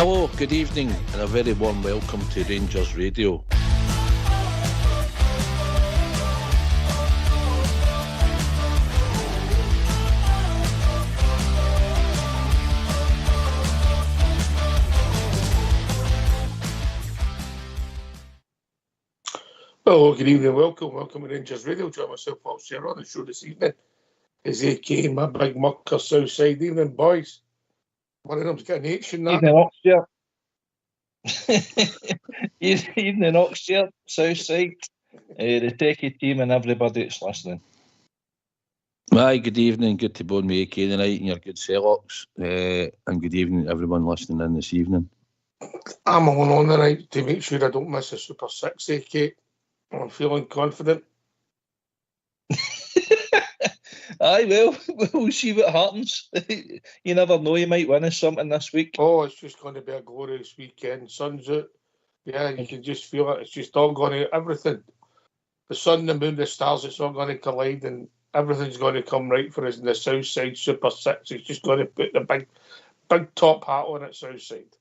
Hello, good evening, and a very warm welcome to Rangers Radio. Hello, good evening, welcome to Rangers Radio. Join myself, Paul Sarah, on the show this evening is AK, my big mucker, Southside. Evening, boys. One of them's getting action now. Evening, Oxford. Evening, Oxford, Southside, the techie team and everybody that's listening. Hi, good evening, good to be on with AK tonight and your good Selocks. And good evening to everyone listening in this evening. I'm on tonight to make sure I don't miss a Super 6, AK. I'm feeling confident. Aye, well, we'll see what happens. You never know, you might win us something this week. Oh, it's just going to be a glorious weekend. Sun's out. Yeah, you can just feel it. It's just all going to, everything. The sun, the moon, the stars, it's all going to collide and everything's going to come right for us in the Southside Super 6. It's just going to put the big top hat on at Southside.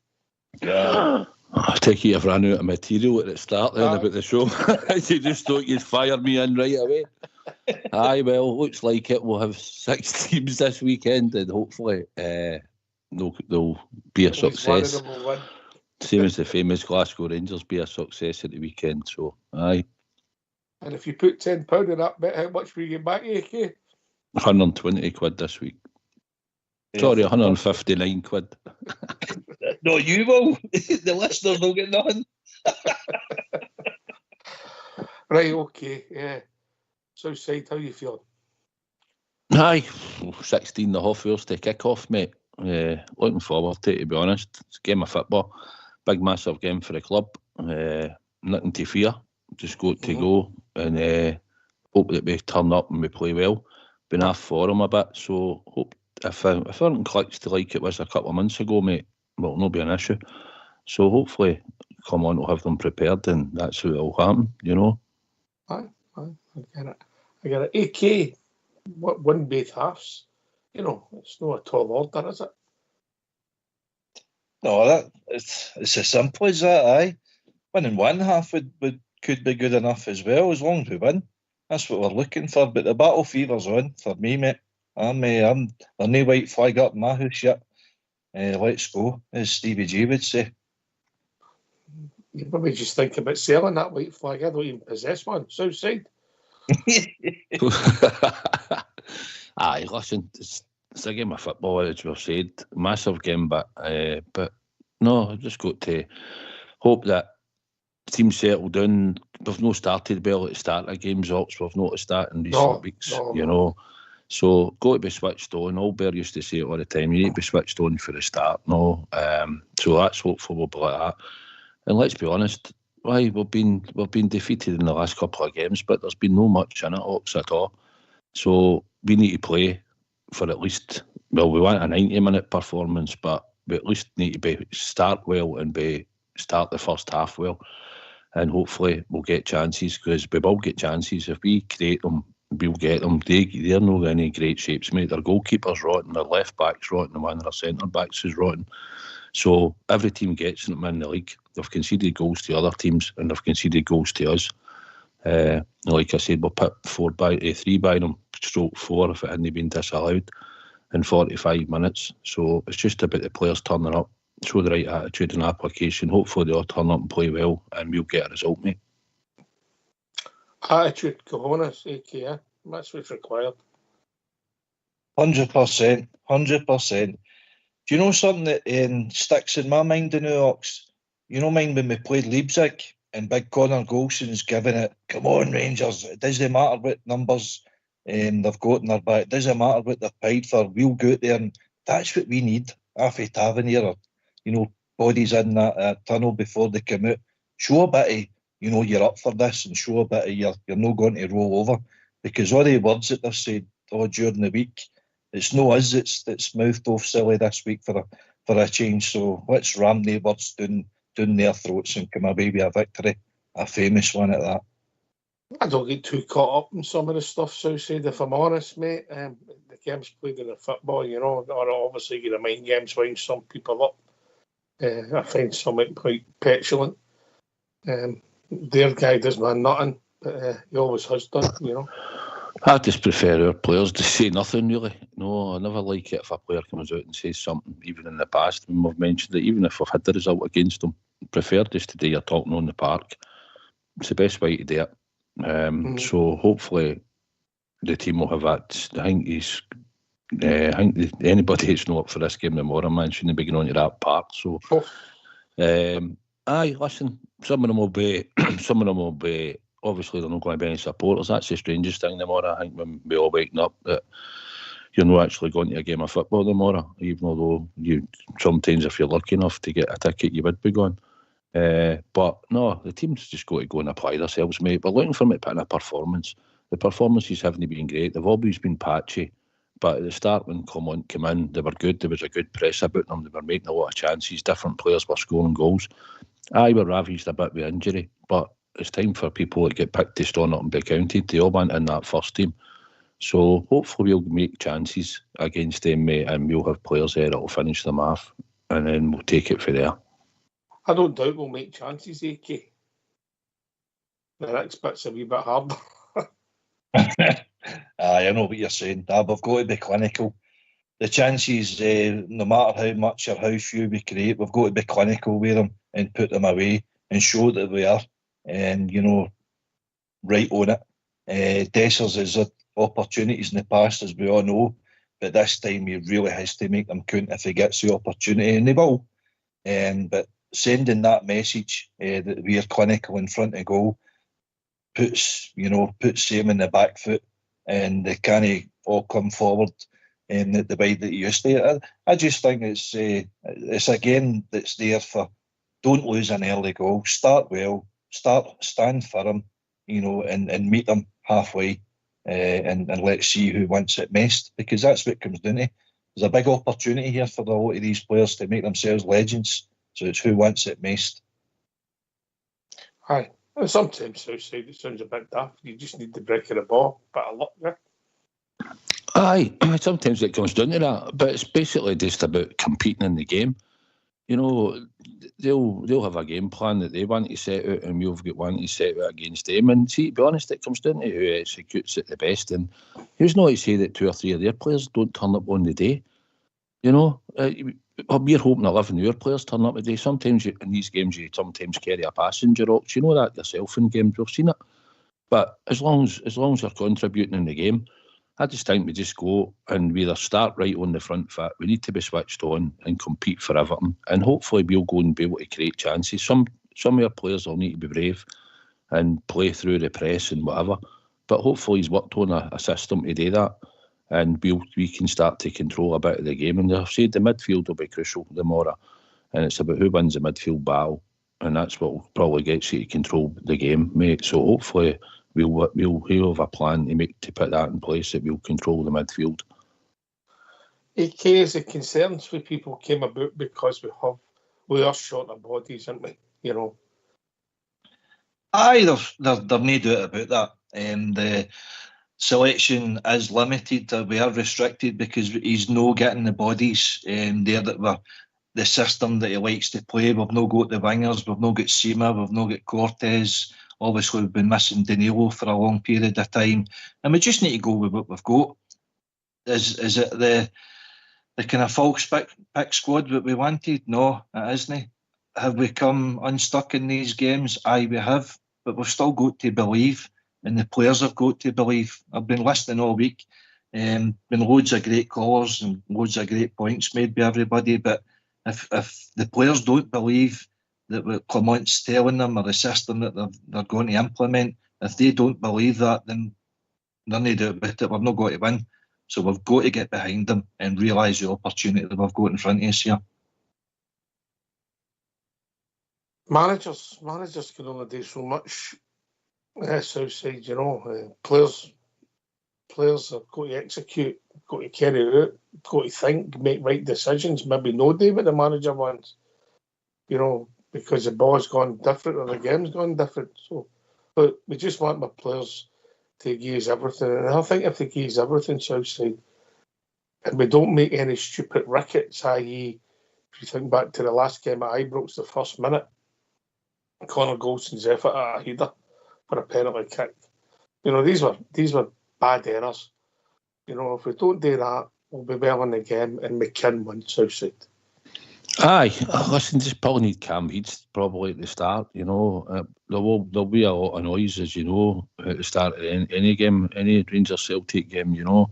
Yeah. I take it you've run out of material at the start then about the show. You just thought you'd fire me in right away. Aye, well, looks like it. We'll have 6 teams this weekend and hopefully they'll be a success. Same as the famous Glasgow Rangers be a success at the weekend. So, aye. And if you put £10 in that bet, how much will you get back, AK? 120 quid this week. Sorry, 159 quid. No, you will. The listeners will get nothing. Right, okay, yeah. Southside, how you feeling? Aye, 16 and a half hours to kick off, mate. Looking forward to be honest. It's a game of football. Big, massive game for the club. Nothing to fear. Just got to go and hope that we turn up and we play well. Been off for them a bit, so hope if everything clicks to like it was a couple of months ago, mate, well, no be an issue. So hopefully, come on, we'll have them prepared and that's how it'll happen, you know. Aye, I get it. AK, what win both halves? You know, it's not a tall order, is it? No, it's as simple as that, aye. Winning one half could be good enough as well, as long as we win. That's what we're looking for. But the battle fever's on for me, mate. There's no white flag up in my house yet. Let's go, as Stevie G would say. You maybe just think about selling that white flag. I don't even possess one. Southside. Aye, listen, it's a game of football, as we've said. Massive game, but no, I've just got to hope that the team settle down. We've not started well at the start of games, Ox. We've noticed that in recent weeks, you know. So, got to be switched on. Albert used to say it all the time. You need to be switched on for the start, no. So that's hopeful we'll be like that. And let's be honest, we've been defeated in the last couple of games, but there's been no much in it, Ox, at all. So we need to play for at least, well, we want a 90-minute performance, but we at least need to start well and start the first half well. And hopefully we'll get chances, because we will get chances. If we create them, we'll get them. They're not in any great shapes, mate. Their goalkeeper's rotten, their left back's rotten, and one of their centre backs is rotten. So every team gets them in the league. They've conceded goals to other teams and they've conceded goals to us. Like I said, we'll put 3 by them, stroke 4 if it hadn't been disallowed in 45 minutes. So it's just about the players turning up, show the right attitude and application. Hopefully they'll turn up and play well and we'll get a result, mate. Attitude, cojones, AK, that's what's required. 100%, 100%. Do you know something that sticks in my mind in the Ox? You know, mind when we played Leipzig and Big Connor Golson's giving it, come on Rangers, it doesn't matter what numbers they've got in their back, it doesn't matter what they've paid for, we'll go out there, and that's what we need. After Tavernier, or, you know, bodies in that tunnel before they come out. Show a bit of, you know, you're up for this, and show a bit of you're not going to roll over, because all the words that they've said during the week, it's no us that's mouthed off silly this week for a change. So let's ram the words down their throats and come away with a victory, a famous one at that. I don't get too caught up in some of the stuff, Southside, if I'm honest, mate. The game's played in the football, you know, or obviously you mind games wind some people up. I find something quite petulant. Their guy does nothing, but he always has done, you know. I just prefer our players to say nothing, really. No, I never like it if a player comes out and says something, even in the past when we've mentioned it, even if we've had the result against them. I prefer just to do your talking on the park. It's the best way to do it. So hopefully the team will have that. I think anybody that's not up for this game tomorrow, man, shouldn't be going on to that park. So, aye, listen, some of them will be. Obviously, they're not going to be any supporters. That's the strangest thing tomorrow. I think when we all waking up that you're not actually going to a game of football tomorrow, even although you sometimes, if you're lucky enough to get a ticket, you would be going. But no, the team's just got to go and apply themselves, mate. We're looking for them to put in a performance. The performances haven't been great. They've always been patchy. But at the start, when Clement came in, they were good. There was a good press about them. They were making a lot of chances. Different players were scoring goals. I were ravaged a bit with injury, but it's time for people that get picked to stand up and be counted. They all went in that first team. So hopefully we'll make chances against them, mate, and we'll have players there that will finish them off, and then we'll take it from there. I don't doubt we'll make chances, AK. The next bit's a wee bit hard. I know what you're saying. We've got to be clinical. The chances, no matter how much or how few we create, we've got to be clinical with them and put them away and show that we are. And, you know, right on it. Dessers has had opportunities in the past, as we all know, but this time he really has to make them count if he gets the opportunity, and he will. But sending that message that we are clinical in front of goal puts Sam in the back foot, and they can't all come forward in the way that he used to. I just think it's a game that's there for don't lose an early goal, start well, stand firm, you know, and meet them halfway, and let's see who wants it most, because that's what it comes down to. There's a big opportunity here for a lot of these players to make themselves legends, so it's who wants it most. Aye. Sometimes outside it sounds a bit daft. You just need the break of the ball, bit of luck there. Aye, sometimes it comes down to that, but it's basically just about competing in the game. You know, they'll have a game plan that they want to set out, and we've got one to set out against them. And see, to be honest, it comes down to who executes it the best. And who's not to say that 2 or 3 of their players don't turn up on the day? You know, we're hoping 11 of your players turn up today. Sometimes in these games, you sometimes carry a passenger ox. You know that yourself in games. We've seen it. But as long as they're contributing in the game, I just think we just go and we either start right on the front foot. We need to be switched on and compete for everything. And hopefully we'll go and be able to create chances. Some of our players will need to be brave and play through the press and whatever. But hopefully he's worked on a system to do that. And we can start to control a bit of the game. And I've said the midfield will be crucial tomorrow. And it's about who wins the midfield battle. And that's what will probably get you to control the game, mate. So hopefully we'll have a plan to put that in place, that we'll control the midfield. AK, is the concerns with people came about because we are short of bodies, aren't we? You know. Aye, there's no doubt about that. The selection is limited. We are restricted because he's no getting the bodies there that were the system that he likes to play. We've no got the wingers, we've no got Sima, we've no got Cortez. Obviously, we've been missing Danilo for a long period of time, and we just need to go with what we've got. Is it the kind of false pick squad that we wanted? No, it isn't. Have we come unstuck in these games? Aye, we have, but we've still got to believe, and the players have got to believe. I've been listening all week, been loads of great callers and loads of great points made by everybody, but if the players don't believe that what Clement's telling them or the system that they're going to implement, if they don't believe that, then they're not doing about it. We're not going to win. So we've got to get behind them and realise the opportunity that we've got in front of us here. Managers can only do so much. Southside, you know, players have got to execute, got to carry it out, got to think, make right decisions, maybe no day what the manager wants, you know, because the ball's gone different or the game's gone different. So, but we just want my players to give us everything. And I think if they give us everything, Southside, and we don't make any stupid rickets, i.e., if you think back to the last game at Ibrox, the first minute, Connor Goldson's effort at a header for a penalty kick. You know, these were bad errors. You know, if we don't do that, we'll be well in the game and we can win Southside. Aye, listen, just probably need Cam Heeds probably at the start, you know. There'll be a lot of noise, as you know, at the start of any game, any Rangers Celtic game, you know.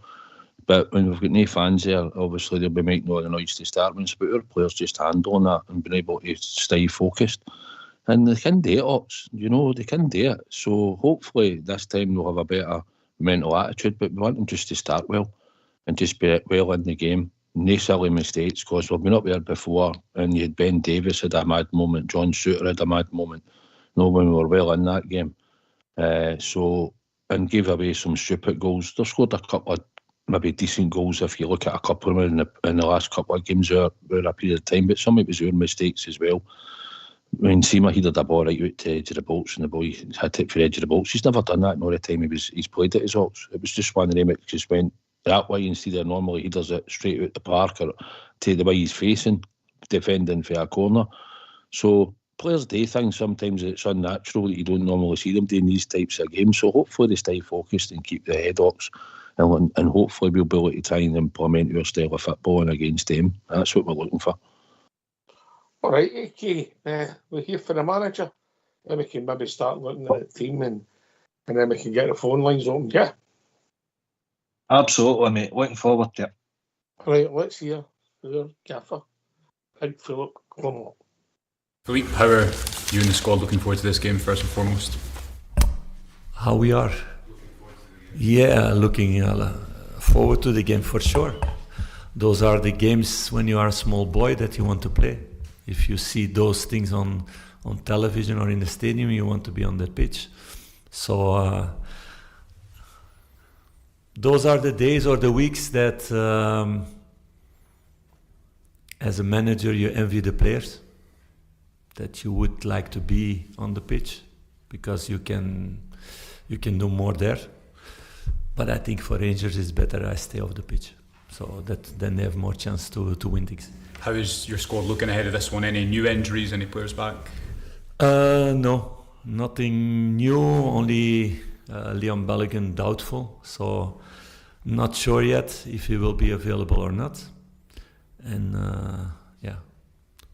But when we've got no fans there, obviously they'll be making all the noise to start with. But our players just handling that and being able to stay focused. And they can do it, Ox, you know, they can do it. So hopefully this time they'll have a better mental attitude, but we want them just to start well and just be well in the game. No silly mistakes, because we've been up there before and you had Ben Davis had a mad moment, John Shooter had a mad moment, you know, when we were well in that game. And gave away some stupid goals. They've scored a couple of maybe decent goals if you look at a couple of them in the last couple of games over a period of time, but some of it was our mistakes as well. I mean, Seema, he did a ball right out to the edge of the box and the boy hit it for the edge of the box. He's never done that in all the time he's played at his Ox. It was just one of them that just went that way instead of normally he does it straight out the park or to the way he's facing, defending for a corner. So players do things sometimes it's unnatural that you don't normally see them doing these types of games. So hopefully they stay focused and keep their head Ox, and hopefully we'll be able to try and implement our style of football against them. That's what we're looking for. All right, okay. We're here for the manager. Then we can maybe start looking at the team and then we can get the phone lines open. Yeah. Absolutely, mate. Looking forward to it. All right, let's hear our gaffer, Big Philip Clement. Philippe, how are you and the squad looking forward to this game first and foremost? How we are? Yeah, looking forward to the game for sure. Those are the games when you are a small boy that you want to play. If you see those things on television or in the stadium, you want to be on the pitch. So those are the days or the weeks that as a manager you envy the players, that you would like to be on the pitch because you can do more there. But I think for Rangers it's better I stay off the pitch, so that then they have more chance to win things. How is your squad looking ahead of this one? Any new injuries, any players back? No, nothing new, only Liam Belligan doubtful, so not sure yet if he will be available or not. And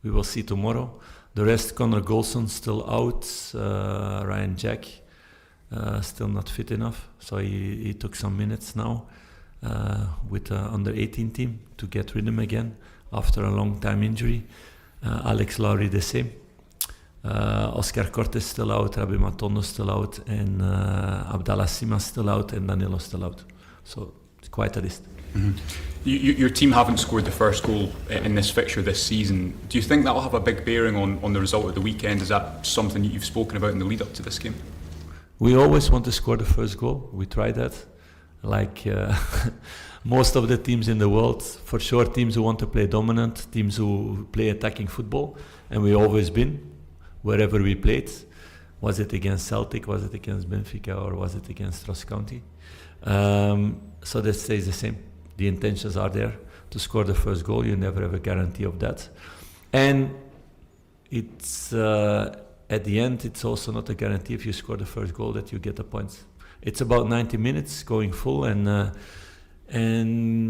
we will see tomorrow. The rest, Connor Golson still out, Ryan Jack still not fit enough, so he took some minutes now with the under-18 team to get rhythm again after a long time injury. Alex Lowry the same. Oscar Cortes still out, Rabbi Matondo still out, and Abdallah Sima still out, and Danilo still out. So it's quite a list. Mm-hmm. Your team haven't scored the first goal in this fixture this season. Do you think that will have a big bearing on the result of the weekend? Is that something that you've spoken about in the lead up to this game? We always want to score the first goal. We try that. Like most of the teams in the world, for sure teams who want to play dominant, teams who play attacking football, and we always been, wherever we played. Was it against Celtic, was it against Benfica, or was it against Ross County? So that stays the same. The intentions are there to score the first goal. You never have a guarantee of that. And it's at the end, it's also not a guarantee if you score the first goal that you get the points. It's about 90 minutes going full and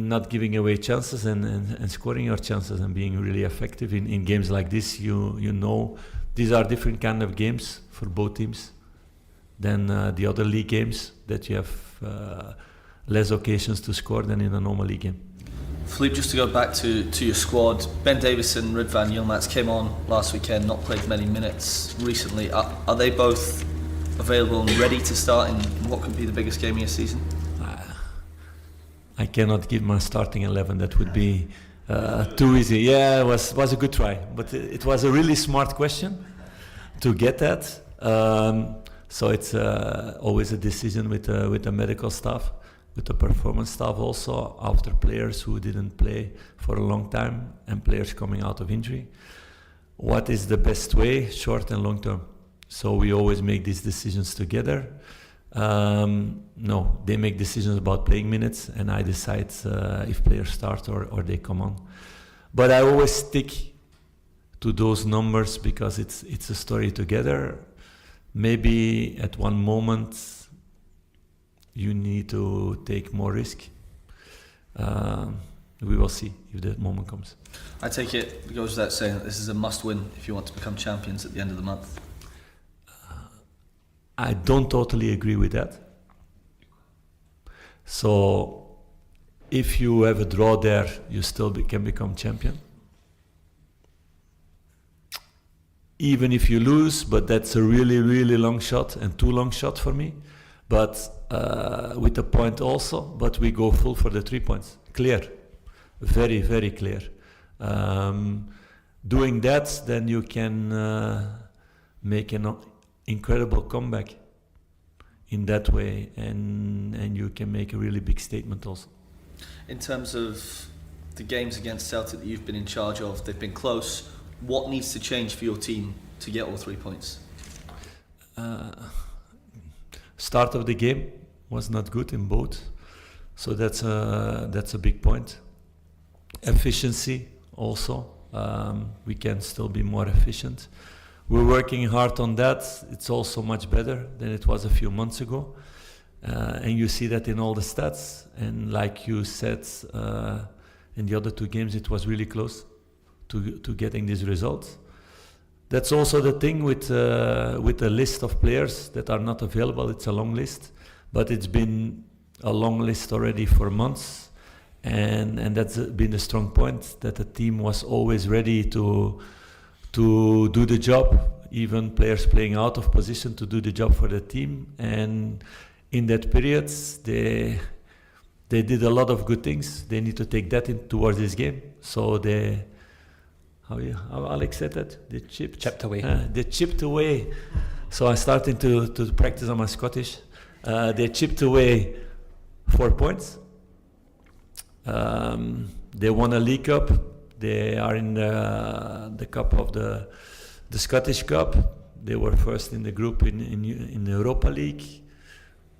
not giving away chances and scoring your chances and being really effective in games like this. You know, these are different kind of games for both teams than the other league games that you have less occasions to score than in a normal league game. Philippe, just to go back to your squad, Ben Davis and Ridvan Yilmaz came on last weekend, not played many minutes recently. Are they both available and ready to start in what could be the biggest game of your season? I cannot give my starting 11. That would be too easy. Yeah, it was a good try, but it was a really smart question to get that. So it's always a decision with the medical staff, with the performance staff also, after players who didn't play for a long time and players coming out of injury. What is the best way, short and long term? So we always make these decisions together. No, they make decisions about playing minutes and I decide if players start or they come on. But I always stick to those numbers because it's a story together. Maybe at one moment you need to take more risk. We will see if that moment comes. I take it goes without saying that this is a must-win if you want to become champions at the end of the month. I don't totally agree with that. So if you have a draw there, you still can become champion. Even if you lose, but that's a really, really long shot and too long shot for me. But with a point also, but we go full for the 3 points. Clear. Very, very clear. Doing that, then you can make an incredible comeback in that way, and you can make a really big statement also. In terms of the games against Celtic that you've been in charge of, they've been close. What needs to change for your team to get all 3 points? Start of the game was not good in both, so that's a big point. Efficiency also, we can still be more efficient. We're working hard on that. It's also much better than it was a few months ago, and you see that in all the stats. And like you said, in the other 2 games, it was really close to getting these results. That's also the thing with a list of players that are not available. It's a long list, but it's been a long list already for months, and that's been a strong point, that the team was always ready to do the job, even players playing out of position to do the job for the team. And in that period, they did a lot of good things. They need to take that towards this game. So how Alex said that? They chipped away. They chipped away. So I'm starting to practice on my Scottish. They chipped away 4 points. They won a League Cup. They are in the cup of the Scottish Cup. They were first in the group in the Europa League.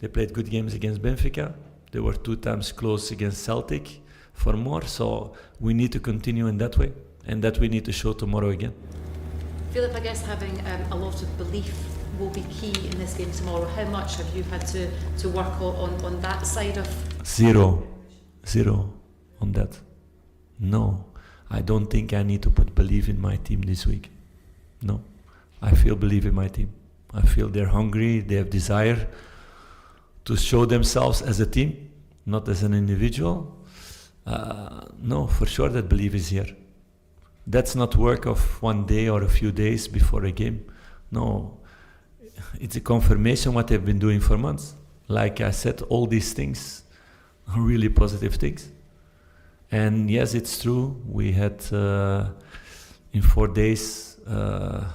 They played good games against Benfica. They were 2 times close against Celtic for more. So we need to continue in that way, and that we need to show tomorrow again. Philip, I guess having a lot of belief will be key in this game tomorrow. How much have you had to work on that side of? Zero on that. No, I don't think I need to put belief in my team this week. No, I feel belief in my team. I feel they're hungry, they have desire to show themselves as a team, not as an individual. No, for sure that belief is here. That's not work of one day or a few days before a game. No, it's a confirmation what they've been doing for months. Like I said, all these things are really positive things. And yes, it's true, we had in 4 days a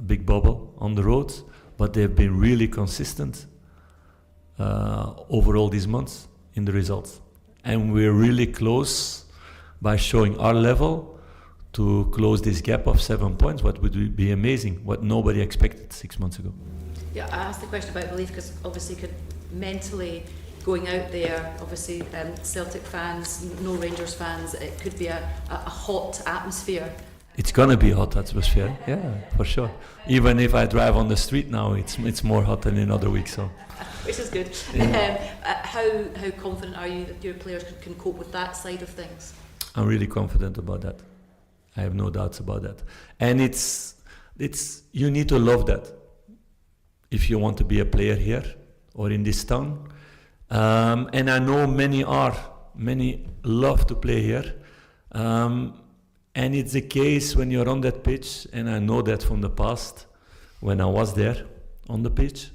big bubble on the road, but they've been really consistent over all these months in the results. And we're really close by showing our level to close this gap of 7 points, what would be amazing, what nobody expected 6 months ago. Yeah, I asked the question about belief because obviously mentally going out there, obviously Celtic fans, no Rangers fans, it could be a hot atmosphere. It's gonna be a hot atmosphere, yeah, for sure. Even if I drive on the street now, it's more hot than in other weeks. So, which is good. Yeah. How confident are you that your players can cope with that side of things? I'm really confident about that. I have no doubts about that. And it's you need to love that if you want to be a player here or in this town. And I know many love to play here. And it's the case when you're on that pitch, and I know that from the past when I was there on the pitch.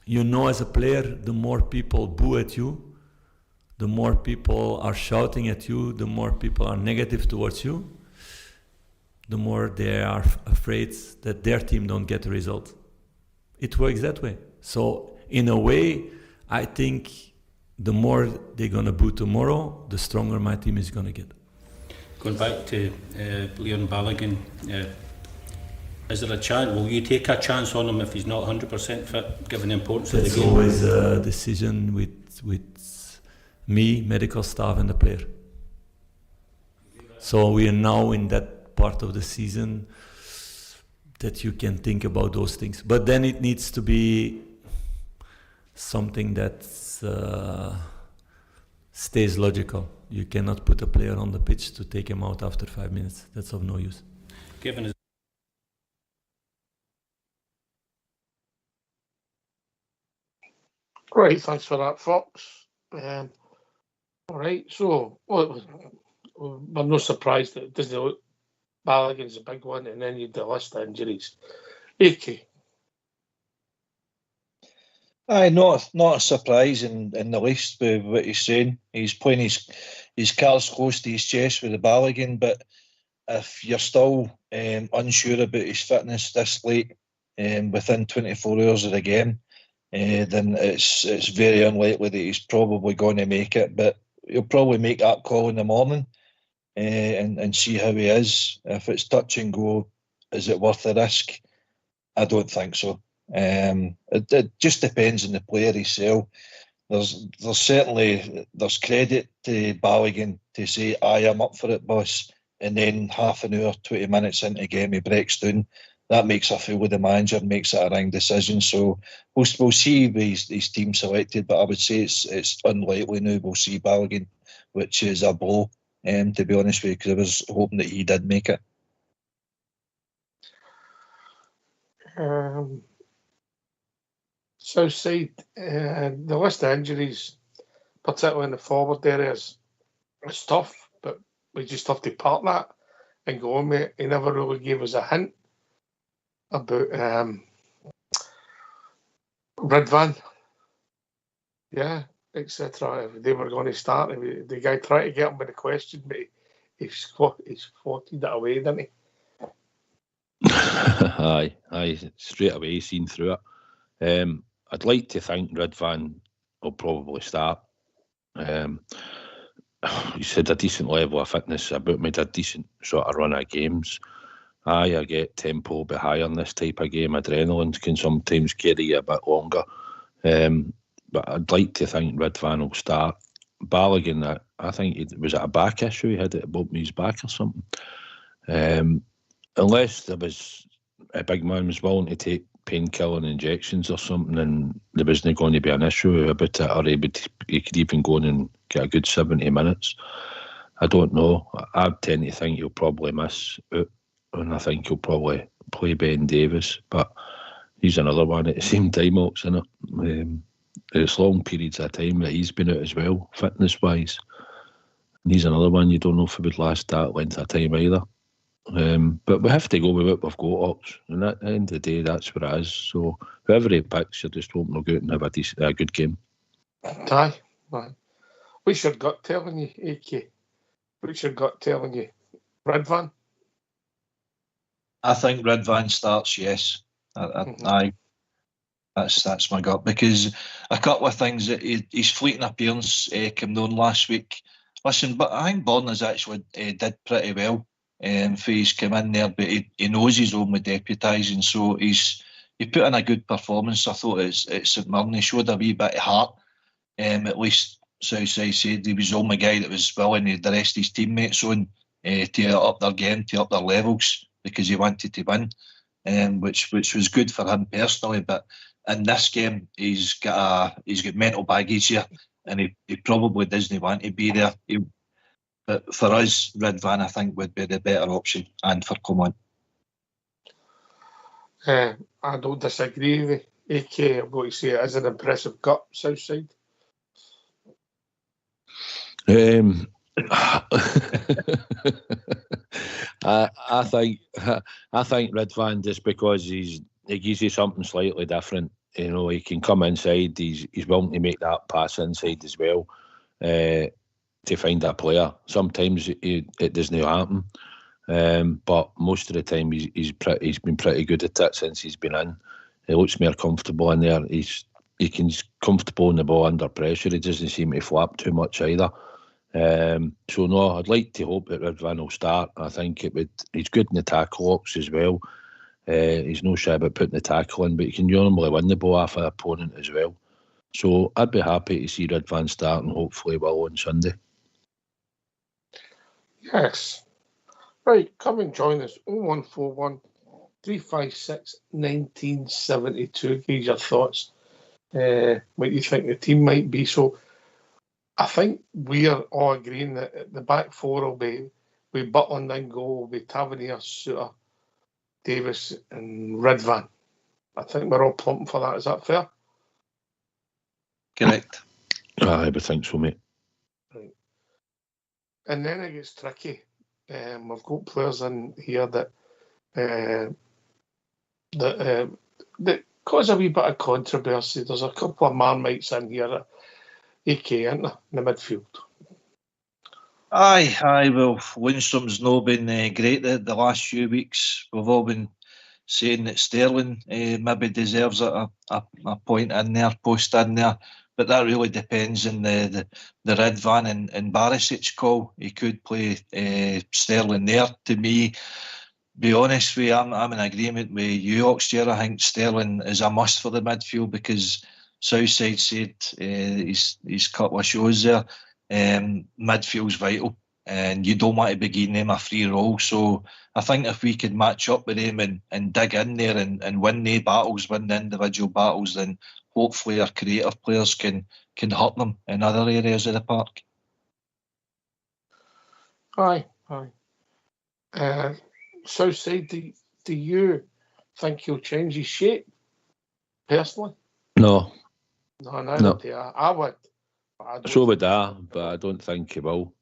You know, as a player, the more people boo at you, the more people are shouting at you, the more people are negative towards you, the more they are afraid that their team don't get a result. It works that way. So in a way, I think the more they're going to boo tomorrow, the stronger my team is going to get. Going back to Leon Balogun, is there a chance, will you take a chance on him if he's not 100% fit, given the importance of the game? It's always a decision with me, medical staff and the player. So we are now in that part of the season that you can think about those things. But then it needs to be something that stays logical. You cannot put a player on the pitch to take him out after 5 minutes. That's of no use. Given his Right, thanks for that, Fox. All right, so we're no surprised that it doesn't look Balogun's a big one, and then you have the list of injuries. AK. Aye, not a surprise in the least with what he's saying. He's playing his cards close to his chest with the Balogun, but if you're still unsure about his fitness this late, within 24 hours of the game, then it's very unlikely that he's probably going to make it. But he'll probably make that call in the morning and see how he is. If it's touch and go, is it worth the risk? I don't think so. It just depends on the player himself. There's certainly credit to Balogun to say, I am up for it, boss, and then half an hour, 20 minutes into the game he breaks down. That makes a fool of the manager, makes it a wrong decision. So we'll see his team selected, but I would say it's unlikely now we'll see Balogun, which is a blow, to be honest with you, because I was hoping that he did make it. Southside, the list of injuries, particularly in the forward areas, is tough, but we just have to part that and go on with it. He never really gave us a hint about Ridvan, etc. If they were going to start, the guy tried to get him with a question, but he's floated it away, didn't he? Aye, straight away seen through it. I'd like to think Ridvan will probably start. He's had a decent level of fitness, about made a decent sort of run of games. Aye, I get tempo a bit higher in this type of game. Adrenaline can sometimes carry you a bit longer. But I'd like to think Ridvan will start. Balogun, I think was it a back issue? He had it above his back or something. Unless there was a big man was willing to take painkilling injections or something, and there wasn't going to be an issue about it, or he could even go in and get a good 70 minutes. I don't know. I tend to think he'll probably miss out, and I think he'll probably play Ben Davies, but he's another one at the same time, isn't it? It's long periods of time that he's been out as well, fitness-wise. And he's another one you don't know if he would last that length of time either. But we have to go with what we've got, Ox. And at the end of the day, that's what it is. So whoever he picks, you're just hoping he'll go out and have a good game. Aye. What's your gut telling you, AK? What's your gut telling you? Ridvan? I think Ridvan starts, yes. Aye. That's my gut, because a couple of things that his fleeting appearance came on last week. Listen, but I think Borna's actually did pretty well. He's come in there, but he knows he's only deputising, so he put in a good performance. I thought it's St Mirren. He showed a wee bit of heart. At least Southside said he was the only guy that was willing to the rest of his teammates on to up their game, to up their levels, because he wanted to win, which was good for him personally. But in this game, he's got mental baggage here, and he probably doesn't want to be there. But for us, Ridvan, I think, would be the better option, and for Coman. I don't disagree with you, AK. I'm going to say it is an impressive gut, Southside. I think Ridvan, just because he gives you something slightly different. You know, he can come inside. He's willing to make that pass inside as well. To find a player. Sometimes it doesn't happen, but most of the time he's been pretty good at it since he's been in. He looks more comfortable in there. He's comfortable on the ball under pressure. He doesn't seem to flap too much either. So no, I'd like to hope that Ridvan will start. I think he's good in the tackle ups as well. He's no shy about putting the tackle in, but he can normally win the ball off an opponent as well. So I'd be happy to see Ridvan start, and hopefully will on Sunday. Yes. Right, come and join us. 0141 356 1972. Give your thoughts. What you think the team might be. So I think we are all agreeing that the back four will be with Butland in goal, will be Tavernier, Suter, Davis and Ridvan. I think we're all pumping for that. Is that fair? Correct. I would think so, mate. Right. And then it gets tricky. We've got players in here that cause a wee bit of controversy. There's a couple of Marmites in here that AK, isn't there, in the midfield? Aye. Well, Lundstrom's not been great the last few weeks. We've all been saying that Sterling maybe deserves a point in there, post in there. But that really depends on the Ridvan and Barisic call. He could play Sterling there. To me, be honest with you, I'm in agreement with you, Oxtier. I think Sterling is a must for the midfield because Southside said his couple of shows there, midfield's vital and you don't want to be giving them a free roll. So I think if we could match up with them and dig in there and win the battles, win the individual battles, then hopefully our creative players can hurt them in other areas of the park. Aye. Southside, do you think he'll change his shape, personally? No. No. I would. So would I, but I don't think he will.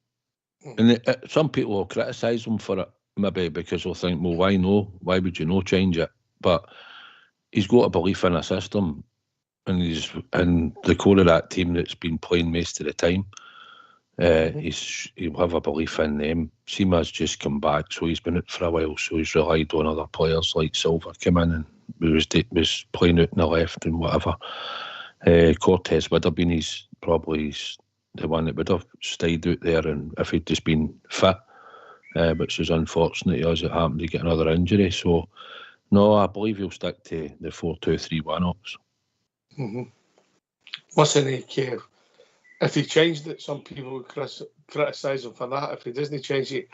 And some people will criticise him for it, maybe because they'll think, well, why no? Why would you not change it? But he's got a belief in a system, and he's in the core of that team that's been playing most of the time. He'll have a belief in them. Seema's just come back, so he's been out for a while, so he's relied on other players like Silva come in and was playing out in the left and whatever. Cortez would have been probably the one that would have stayed out there, and if he'd just been fit, which is unfortunate, as it happened to get another injury. So, no, I believe he'll stick to the 4-2-3-1 ops. Listen, if he changed it, some people would criticise him for that. If he doesn't change it,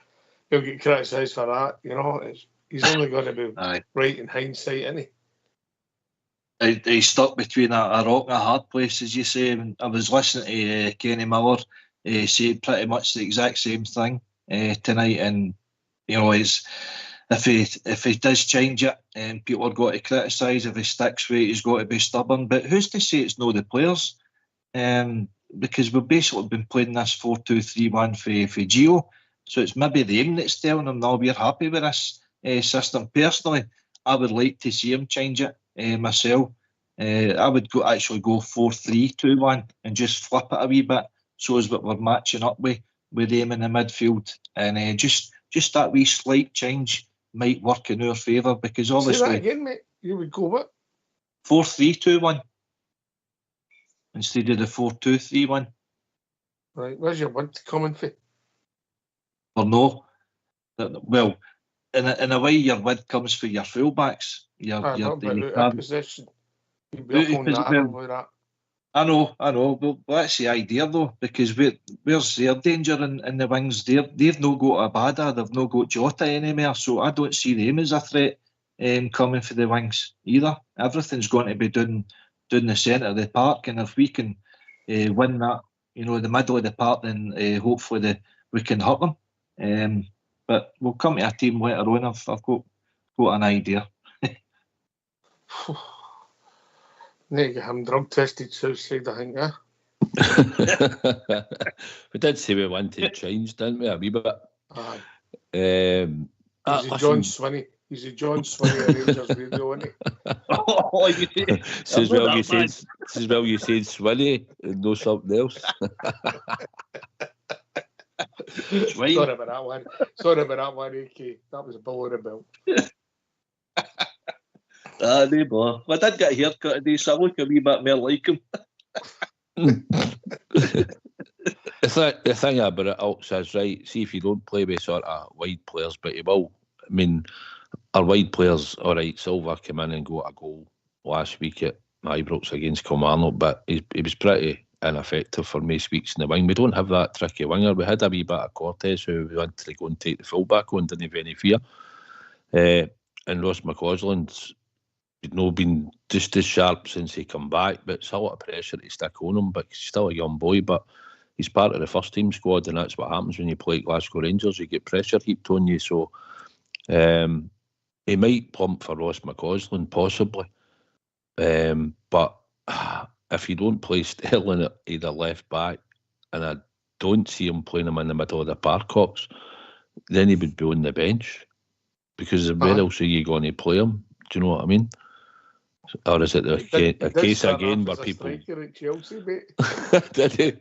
he'll get criticised for that. You know, he's only going to be right in hindsight, isn't he? He's stuck between a rock and a hard place, as you say. I was listening to Kenny Miller say pretty much the exact same thing tonight, and you know, if he does change it, and people are going to criticise. If he sticks with it, he's got to be stubborn. But who's to say it's not the players? Because we've basically been playing this 4-2-3-1 for Gio, so it's maybe them that's telling him, no, we're happy with this system. Personally, I would like to see him change it myself. I would actually go 4-3-2-1 and just flip it a wee bit, so as what we're matching up with them in the midfield, and just that wee slight change might work in our favour, because obviously. Say that again, mate. You would go what? 4-3-2-1 instead of the 4-2-3-1. Right, where's your one coming for? Or no? Well, in a way, your wid comes for your fullbacks. Possession. You'd be up on that. I know. Well, that's the idea, though, because where's their danger in the wings? They've not got Abada, they've not got Jota anymore, so I don't see them as a threat coming for the wings either. Everything's going to be down the centre of the park, and if we can win that, you know, the middle of the park, then hopefully we can hurt them. But we'll come to a team later on. I've got an idea. Need to get him drug tested Southside, I think, We did say we wanted to change, didn't we, a wee bit? Aye. He's a John Swinney. He's a John Swinney of Rangers Radio, isn't he? Says well you said Swinney and no something else. Sorry about that one, AK. That was a below the belt. No bother. I did get a haircut today, so I look a wee bit more like him. The thing about it, Ox, is right. See, if you don't play with sort of wide players, but you will. I mean, our wide players, all right, Silva came in and got a goal last week at Ibrox against Kilmarnock, but he was pretty ineffective for most weeks in the wing. We don't have that tricky winger. We had a wee bit of Cortez who we wanted to go and take the full-back on, didn't have any fear. And Ross McCausland's been just as sharp since he come back, but it's a lot of pressure to stick on him, but he's still a young boy, but he's part of the first team squad, and that's what happens when you play Glasgow Rangers. You get pressure heaped on you, so he might plump for Ross McCausland, possibly. But if you don't play Sterling at either left back, and I don't see him playing him in the middle of the Parcox, then he would be on the bench, because where else are you going to play him? Do you know what I mean? Or is it a case again where people... At Chelsea, mate. Did he?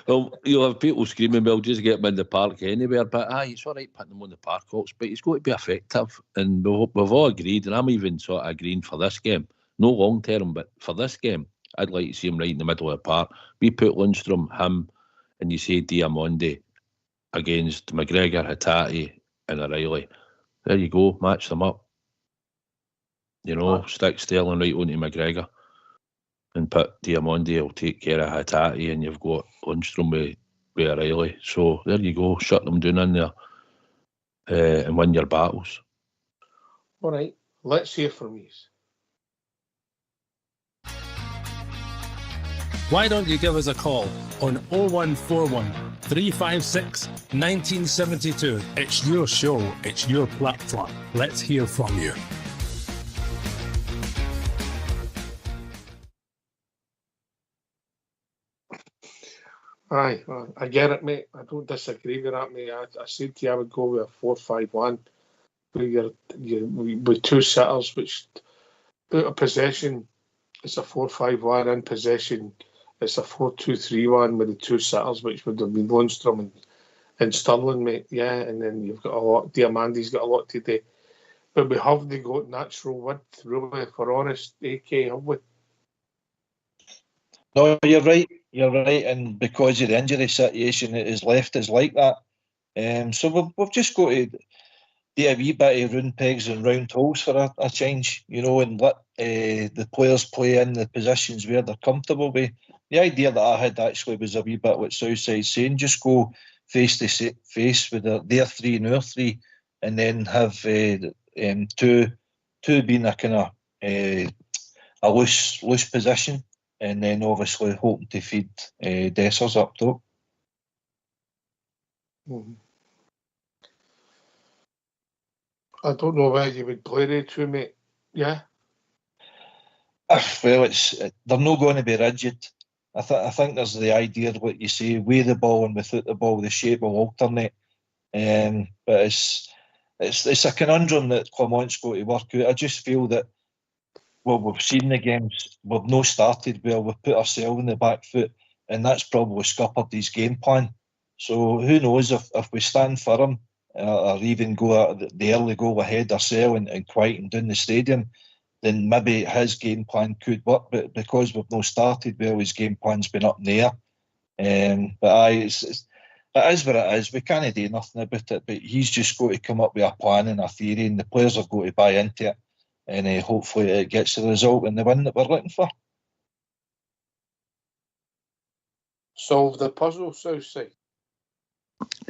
Well, you'll have people screaming, well, just get him in the park anywhere, but it's all right putting him on the Parcox, but he's got to be effective, and we've all agreed, and I'm even sort of agreeing for this game, no long term, but for this game, I'd like to see him right in the middle of the park. We put Lundstrom, him, and you say Diamondi against McGregor, Hatate, and O'Reilly. There you go, match them up. You know, stick Sterling right onto McGregor and put Diamondi, will take care of Hatate, and you've got Lundstrom with O'Reilly. So there you go, shut them down in there and win your battles. All right, let's hear from you. Why don't you give us a call on 0141 356 1972. It's your show, it's your platform. Let's hear from you. Aye, I get it, mate. I don't disagree with that, mate. I said to you I would go with a 4-5-1 with two sitters, which out of possession, it's a 4-5-1. In possession, it's a 4-2-3-1 with the two sitters, which would have been Lundstrom and Sterling, mate. Yeah, and then you've got a lot. Diamandi's got a lot to do. But we haven't got natural width, really, if we're honest, AK, have we? No, you're right. You're right, and because of the injury situation, it has left us like that. So we've just got to do a wee bit of round pegs and round holes for a change, you know, and let the players play in the positions where they're comfortable with. The idea that I had actually was a wee bit what Southside's saying, just go face to face with their three and our three, and then have two being a kind of a loose position. And then obviously hoping to feed Dessers up top. I don't know where you would play the two, mate. Yeah. Well, they're not going to be rigid. I think there's the idea of what you say, with the ball and without the ball, the shape will alternate. But it's a conundrum that Clement's got to work out. I just feel that, well, we've seen the games, we've not started well, we've put ourselves in the back foot, and that's probably scuppered his game plan. So who knows if we stand firm or even go the early goal ahead ourselves and quieten down the stadium, then maybe his game plan could work. But because we've not started well, his game plan's been up in the air. But it is what it is. We can't do nothing about it, but he's just got to come up with a plan and a theory, and the players have got to buy into it. And hopefully it gets the result and the win that we're looking for. Solve the puzzle, Southside.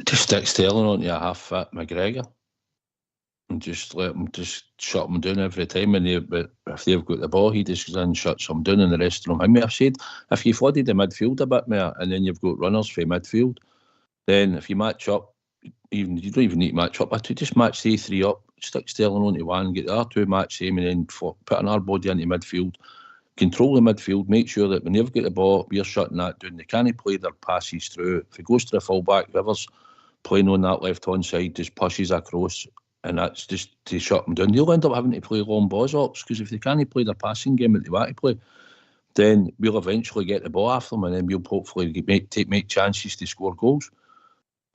Just stick Sterling onto a half-fit McGregor and just let him shut him down every time. But if they've got the ball, he just goes in and shuts them down, and the rest of them. I've said, if you flooded the midfield a bit more, and then you've got runners for midfield, then if you match up, you don't even need to match up, but just match the three up. Stick Sterling onto one, get the other two match same, and then put another body into midfield. Control the midfield, make sure that when they've got the ball, we're shutting that down. They can't play their passes through. If it goes to the full-back, whoever's playing on that left-hand side just pushes across, and that's just to shut them down. They'll end up having to play long balls ups, because if they can't play their passing game that they want to play, then we'll eventually get the ball off them, and then we'll hopefully make chances to score goals.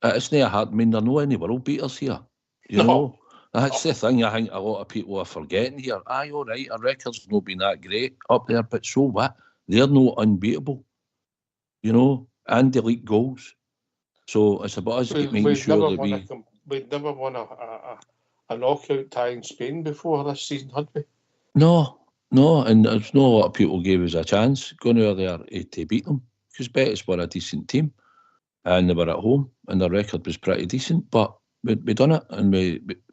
It's not hard. I mean, there are no any world beaters here. You know? That's the thing I think a lot of people are forgetting here. Aye, all right, our record's not been that great up there, but so what? They're not unbeatable, you know, and they leak goals. So it's about us making sure that we'd never won a knockout tie in Spain before this season, had we? No, and there's not a lot of people gave us a chance going over there to beat them, because Betis were a decent team, and they were at home, and their record was pretty decent. But we done it, and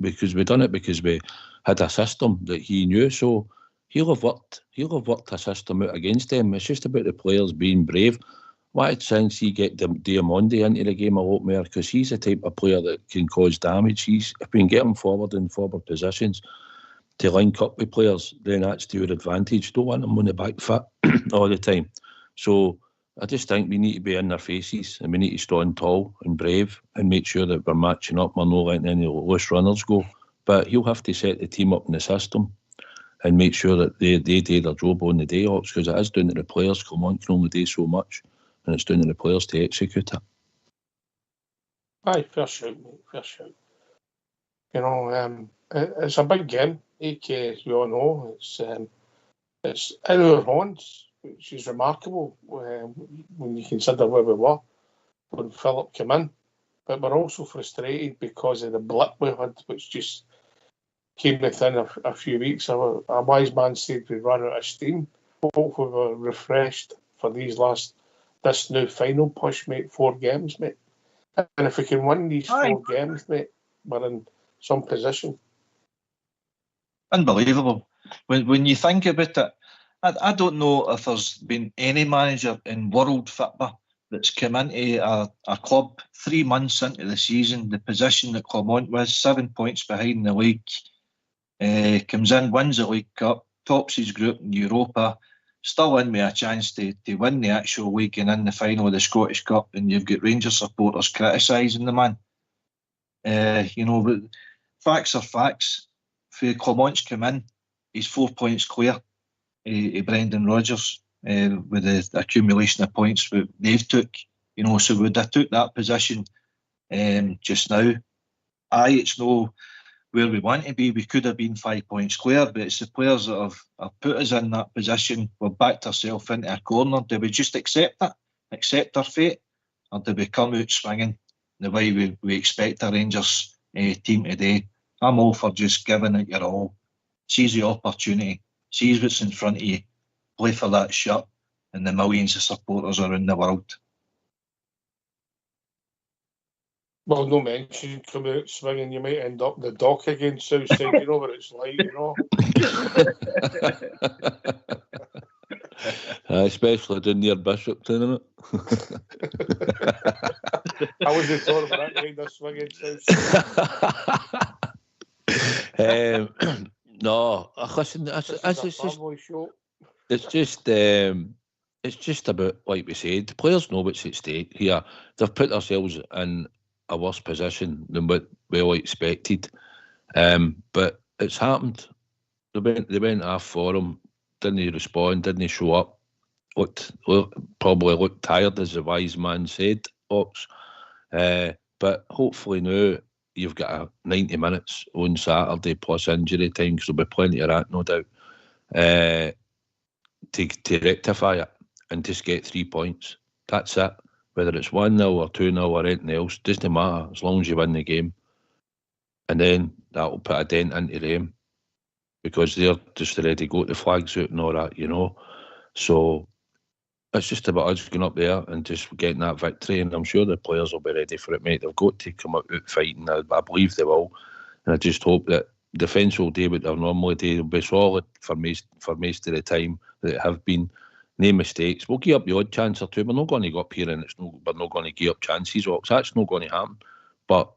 because we had a system that he knew. So he'll have worked a system out against them. It's just about the players being brave. What sense he get Diamondi into the game a lot more, because he's the type of player that can cause damage. He's been getting forward in forward positions to link up with players, then that's to your advantage. Don't want them on the back foot all the time. So I just think we need to be in their faces, and we need to stand tall and brave and make sure that we're matching up. We're not letting any loose runners go. But he'll have to set the team up in the system and make sure that they do their job on the day, because it is down to the players. Clement can only do so much, and it's down to the players to execute it. Aye, fair shout, mate, fair shout. You know, it's a big game, AK, as we all know. It's in our hands, which is remarkable when you consider where we were when Philip came in. But we're also frustrated because of the blip we had, which just came within a few weeks. A wise man said we ran out of steam. Hopefully we're refreshed for this new final push, mate. 4 games, mate. And if we can win these 4 games, mate, we're in some position. Unbelievable. When you think about it, I don't know if there's been any manager in world football that's come into a club 3 months into the season, the position that Clement was, 7 points behind the league, comes in, wins the League Cup, tops his group in Europa, still in with a chance to win the actual league and in the final of the Scottish Cup, and you've got Rangers supporters criticising the man. But facts are facts. For Clement's come in, he's 4 points clear of Brendan Rodgers with the accumulation of points that they've took. So would have took that position just now. It's no where we want to be. We could have been 5 points clear, but it's the players that have put us in that position. We've backed ourselves into a corner. Do we just accept it? Accept our fate? Or do we come out swinging the way we expect a Rangers team today? I'm all for just giving it your all. Seize the opportunity. Seize what's in front of you. Play for that shirt and the millions of supporters around the world. Well, no mention, come out swinging, you might end up in the dock again, Southside. You know what it's like, Especially down near Bishop Tournament. I wasn't talking about that kind of swinging, Southside. No, listen, it's just about, like we said, the players know what's at stake here. They've put themselves in a worse position than what we all expected, but it's happened. They went half for him, didn't respond, didn't show up. Probably looked tired, as the wise man said, Ox. But hopefully now you've got 90 minutes on Saturday plus injury time, because there'll be plenty of that, no doubt, to rectify it and just get 3 points. That's it. Whether it's 1-0 or 2-0 or anything else, doesn't matter, as long as you win the game. And then that'll put a dent into them, because they're just already got the flags out and all that, So it's just about us going up there and just getting that victory, and I'm sure the players will be ready for it, mate. They've got to come out fighting. I believe they will, and I just hope that defence will do what they normally do. They'll be solid for most of the time that they have been. No mistakes. We'll give up the odd chance or two. We're not going to go up here and we're not going to give up chances. That's not going to happen. But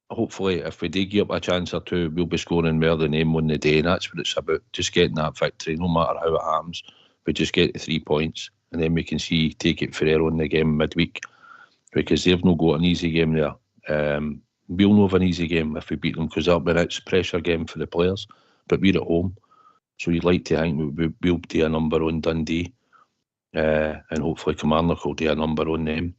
hopefully, if we do give up a chance or two, we'll be scoring more than them on the day, and that's what it's about. Just getting that victory, no matter how it happens. We just get the 3 points, and then we can take it Ferrer on the game midweek, because they've not got an easy game there. We'll not have an easy game if we beat them, because that'll be a pressure game for the players. But we're at home, so you'd like to think we'll do a number on Dundee. And hopefully Kilmarnock will do a number on them.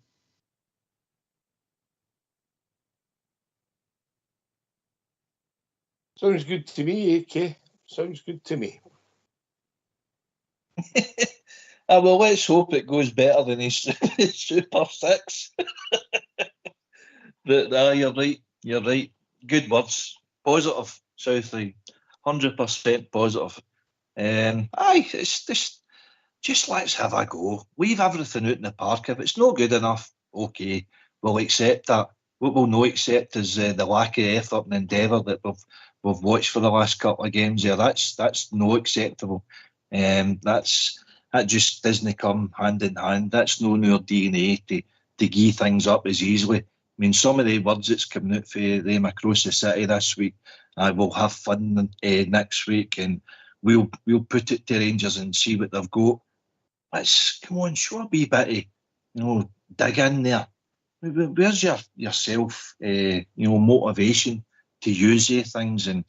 Sounds good to me, AK. Sounds good to me. Well, let's hope it goes better than his Super 6. But you're right. Good words. Positive, Southie. 100% positive. It's just just let's have a go. Leave everything out in the park. If it's not good enough, okay, we'll accept that. What we'll not accept is the lack of effort and endeavour that we've watched for the last couple of games here. That's not acceptable. That just doesn't come hand in hand. That's not in our DNA to gee things up as easily. I mean, some of the words that's coming out for them across the city this week, we'll have fun next week, and we'll put it to Rangers and see what they've got. Let's come on, show a wee bit of, dig in there. Where's your self, motivation to use these things and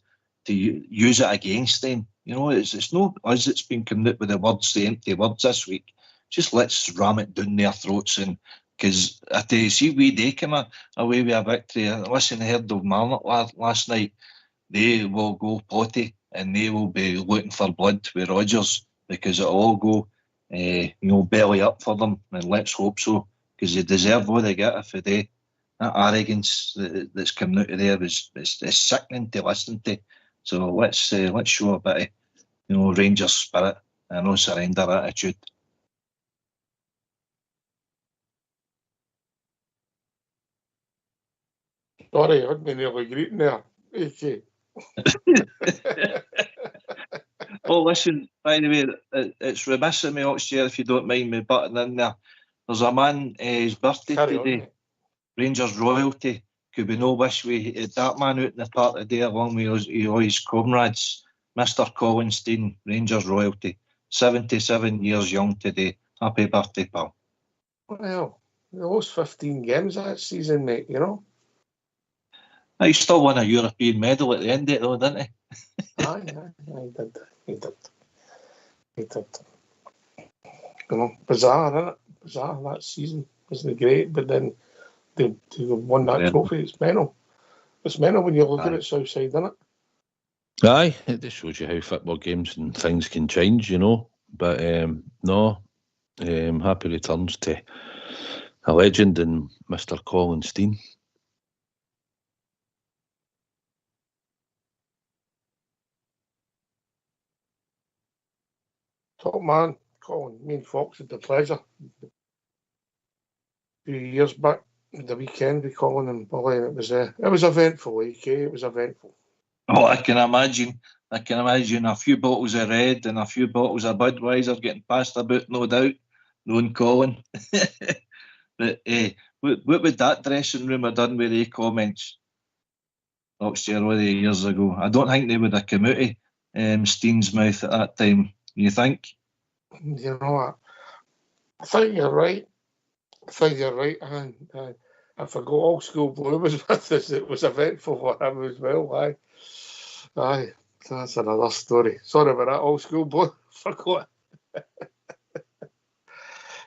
to use it against them? It's not us that's been coming out with the empty words this week. Just let's ram it down their throats, and because I tell you, see, they come away with a victory. Listen, I heard of Marnock last night. They will go potty and they will be looking for blood with Rodgers, because it'll all go, belly up for them, and let's hope so, because they deserve what they get if they. That arrogance that's coming out of there is sickening to listen to. So let's show a bit of, Rangers spirit and no surrender attitude. Sorry, I hadn't nearly greeting there. Okay. Oh, listen, by the way, it's remiss of me, Oxshare, if you don't mind me butting in there. There's a man, his birthday today, Rangers royalty. Could we no wish we had that man out in the park today along with all his comrades? Mr. Colin Steen, Rangers royalty, 77 years young today. Happy birthday, pal. Well, he lost 15 games that season, mate, He still won a European medal at the end of it, though, didn't he? Aye, he did. Bizarre, isn't it? Bizarre, that season wasn't great, but then they won that trophy. It's mental. It's mental when you look at it Southside, isn't it? Aye, it just shows you how football games and things can change, But happy returns to a legend in Mr. Colin Steen. Top man, Colin. Me and Fox had the pleasure a few years back at the weekend with Colin and Billy, and it was eventful, it was eventful. Oh, I can imagine. A few bottles of red and a few bottles of Budweiser getting passed about, no doubt, knowing Colin. But what would that dressing room have done with the comments? Oxshare all the years ago. I don't think they would have come out of Steen's mouth at that time. You think? You know what? I think you're right. And I forgot Old School Blue was with us. It was eventful for him as well. Aye. That's another story. Sorry about that, Old School Blue. Forgot.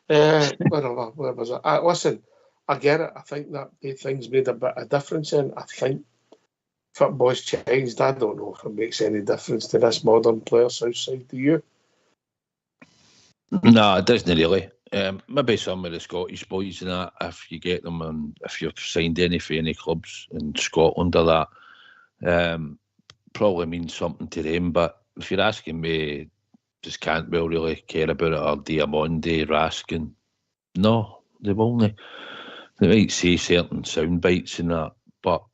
Where was it? Listen, I get it. I think that things made a bit of difference in. I think football's changed. I don't know if it makes any difference to this modern player Southside. Do you? No, it doesn't really. Maybe some of the Scottish boys and that, if you get them and if you've signed any clubs in Scotland or that, probably means something to them. But if you're asking me, does Cantwell really care about it, or Diamondi, Raskin? No, they won't. They might say certain sound bites and that, but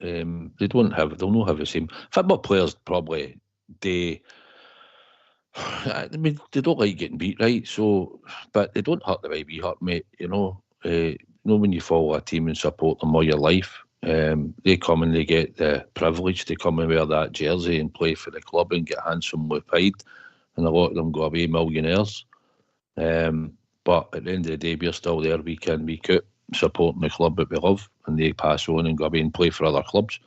they'll not have the same. Football players probably, they don't like getting beat, right? So, but they don't hurt the way we hurt, mate. When you follow a team and support them all your life, they come and they get the privilege to come and wear that jersey and play for the club and get handsomely paid, and a lot of them go away millionaires. But at the end of the day, we're still there week in, week out, supporting the club that we love, and they pass on and go away and play for other clubs.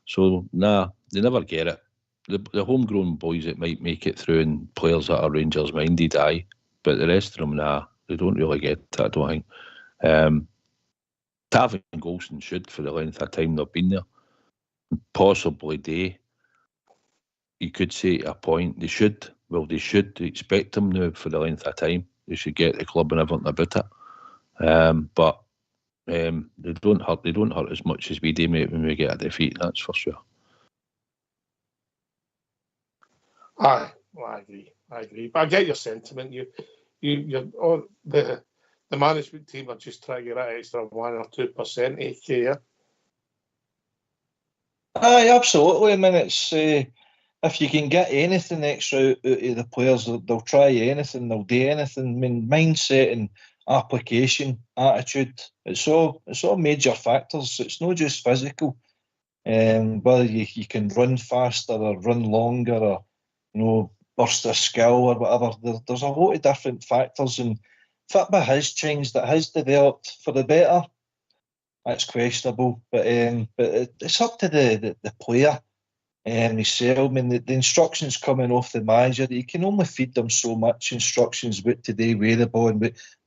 So, they never get it. The homegrown boys that might make it through and players that are Rangers minded, aye. But the rest of them, they don't really get it, I don't think. Tav and Golson should, for the length of time they've been there. Possibly you could say at a point, they should expect them now for the length of time. They should get the club and everything about it. But they don't hurt as much as we do, mate, when we get a defeat, that's for sure. Aye, Well, I agree. But I get your sentiment. The management team are just trying to get that extra 1 or 2%, AK, yeah? Aye, absolutely. I mean, it's if you can get anything extra out of the players, they'll try anything, they'll do anything. I mean, mindset and application, attitude, it's all major factors. It's not just physical. Whether you can run faster or run longer or, burst a skill or whatever. There's a lot of different factors, and football has changed. It has developed for the better. That's questionable, but it's up to the player himself. I mean, the instructions coming off the manager, you can only feed them so much instructions about today, where the ball,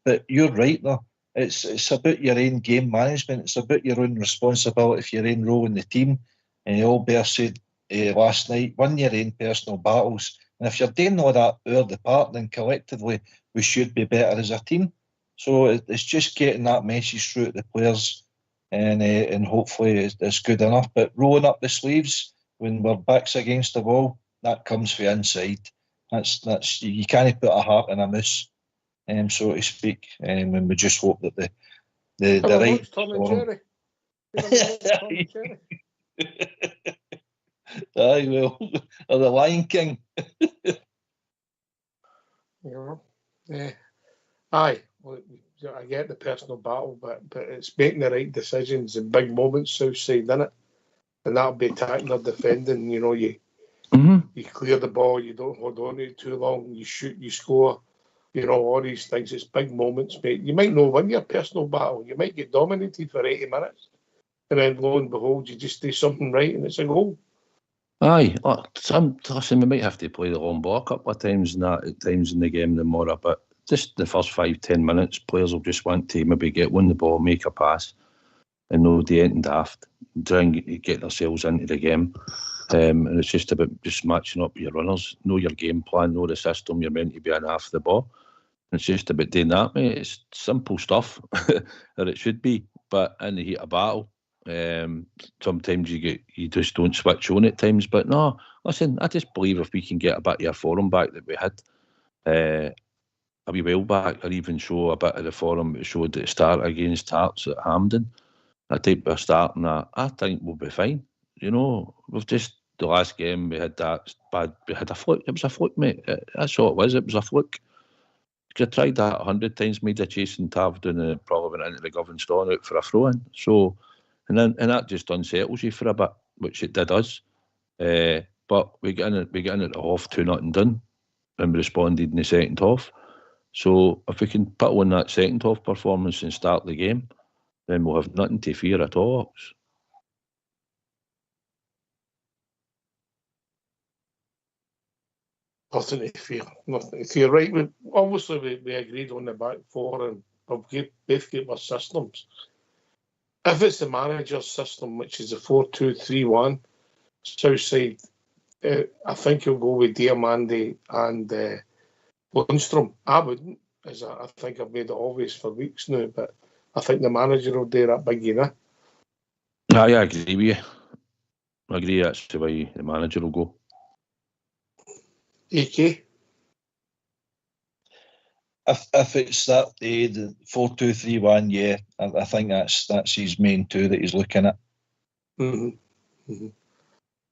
but you're right there. It's about your own game management. It's about your own responsibility for your own role in the team. And all Bear said last night, win your own personal battles. And if you're doing all that over the part, then collectively we should be better as a team. So it's just getting that message through to the players, and hopefully it's good enough. But rolling up the sleeves when we're backs against the wall, that comes from inside. That's you can't put a heart in a mouse, so to speak. And we just hope that the right. Tom and Jerry. Tom and Jerry. Aye, well, or the Lion King. Yeah. Aye. Well, I get the personal battle, but it's making the right decisions in big moments, Southside, isn't it? And that'll be attacking or defending. You clear the ball, you don't hold on to it too long, you shoot, you score, all these things. It's big moments, mate. You might not win your personal battle, you might get dominated for 80 minutes, and then lo and behold, you just do something right and it's a goal. Aye, listen, we might have to play the long ball a couple of times at times in the game tomorrow, but just the first 5-10 minutes, players will just want to maybe get on the ball, make a pass, and no do anything daft, try and get themselves into the game. And it's just about just matching up your runners, know your game plan, know the system you're meant to be in after the ball. It's just about doing that, mate. It's simple stuff, or it should be, but in the heat of battle, sometimes you just don't switch on at times. But no, listen, I just believe if we can get a bit of our form back that we had a wee while back, or even show a bit of the form we showed at the start against Hearts at Hampden, that type of starting that, I think we'll be fine. We've just, the last game we had that bad, we had a fluke. It was a fluke, mate. That's all it was. It was a fluke. I tried that 100 times, made a chasing Tav down and probably went into the Govan Stone out for a throw in. So, and that just unsettles you for a bit, which it did us. But we get in at the half 2-0 done, and we responded in the second half. So if we can put on that second half performance and start the game, then we'll have nothing to fear at all. Nothing to fear. Nothing to fear. Right, obviously we agreed on the back four, and we've both got our systems. If it's the manager's system, which is a 4-2-3-1, Southside, I think he'll go with Diamandi and Lundstrom. I wouldn't, as I think I've made it obvious for weeks now, but I think the manager will do that big, I agree with you. I agree that's the way the manager will go. AK? If it's that the 4-2-3-1, yeah, I think that's his main two that he's looking at. Mm-hmm. Mm-hmm.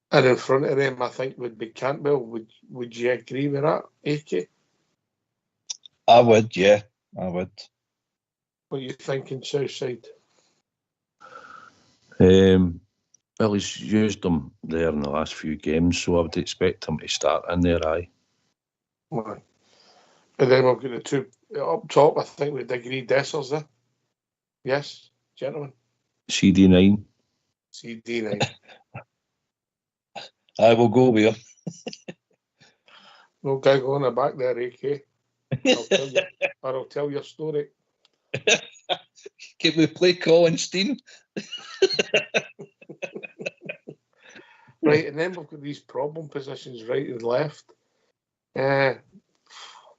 And in front of them, I think would be Campbell. Would you agree with that, AK? I would, yeah, I would. What are you thinking, Southside? Well, he's used them there in the last few games, so I would expect him to start in there, aye. Right. And then we've got the two up top. I think we'd agree Dessers there. Yes, gentlemen. CD9. CD9. I will go with him. No giggle on the back there, AK. I'll tell your story. Can we play Colin Steen? Right, and then we've got these problem positions right and left. We're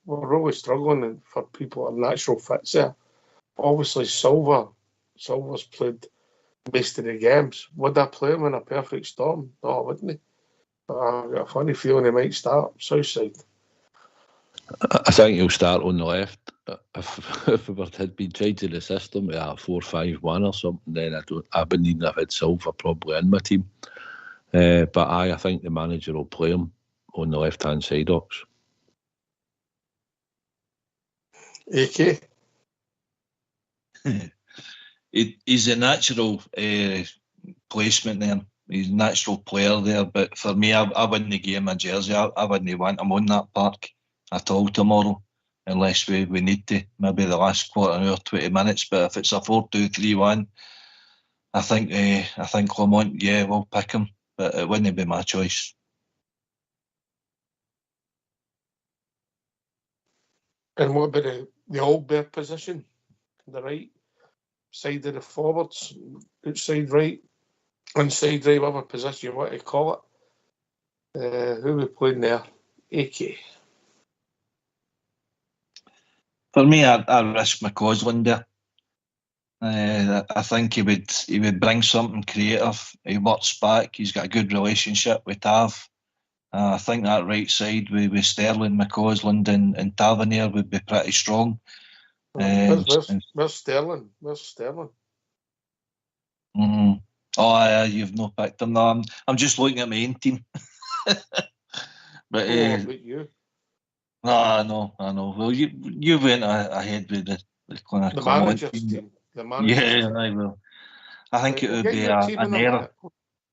really struggling for people at natural fits there. Obviously, Silver's played most of the games. Would I play him in a perfect storm? No, I wouldn't. I've got a funny feeling he might start Southside. I think he'll start on the left. If it had been tried to the system, 4-5-1 or something, then I wouldn't even have had Silva probably in my team. But I think the manager will play him on the left-hand side, Ox. AK? He's a natural placement there. He's a natural player there. But for me, I wouldn't give him a jersey. I wouldn't want him on that park at all tomorrow, unless we need to. Maybe the last quarter hour, 20 minutes. But if it's a 4-2-3-1, I think Clement, will pick him. But it wouldn't be my choice. And what about the old bear position? The right side of the forwards, outside right, inside right, whatever position you want to call it. Who are we playing there? AK. For me, I'd risk McCausland there. I think he would bring something creative. He works back. He's got a good relationship with Tav. I think that right side with Sterling, McCausland and Tavernier would be pretty strong. Where's Sterling? Where's Sterling? Mm-hmm. Oh, you've not picked him. No, I'm just looking at my own team. But about you? No, I know. Well, you went ahead with the manager's team. The manager's team. I will. I think it would be an error.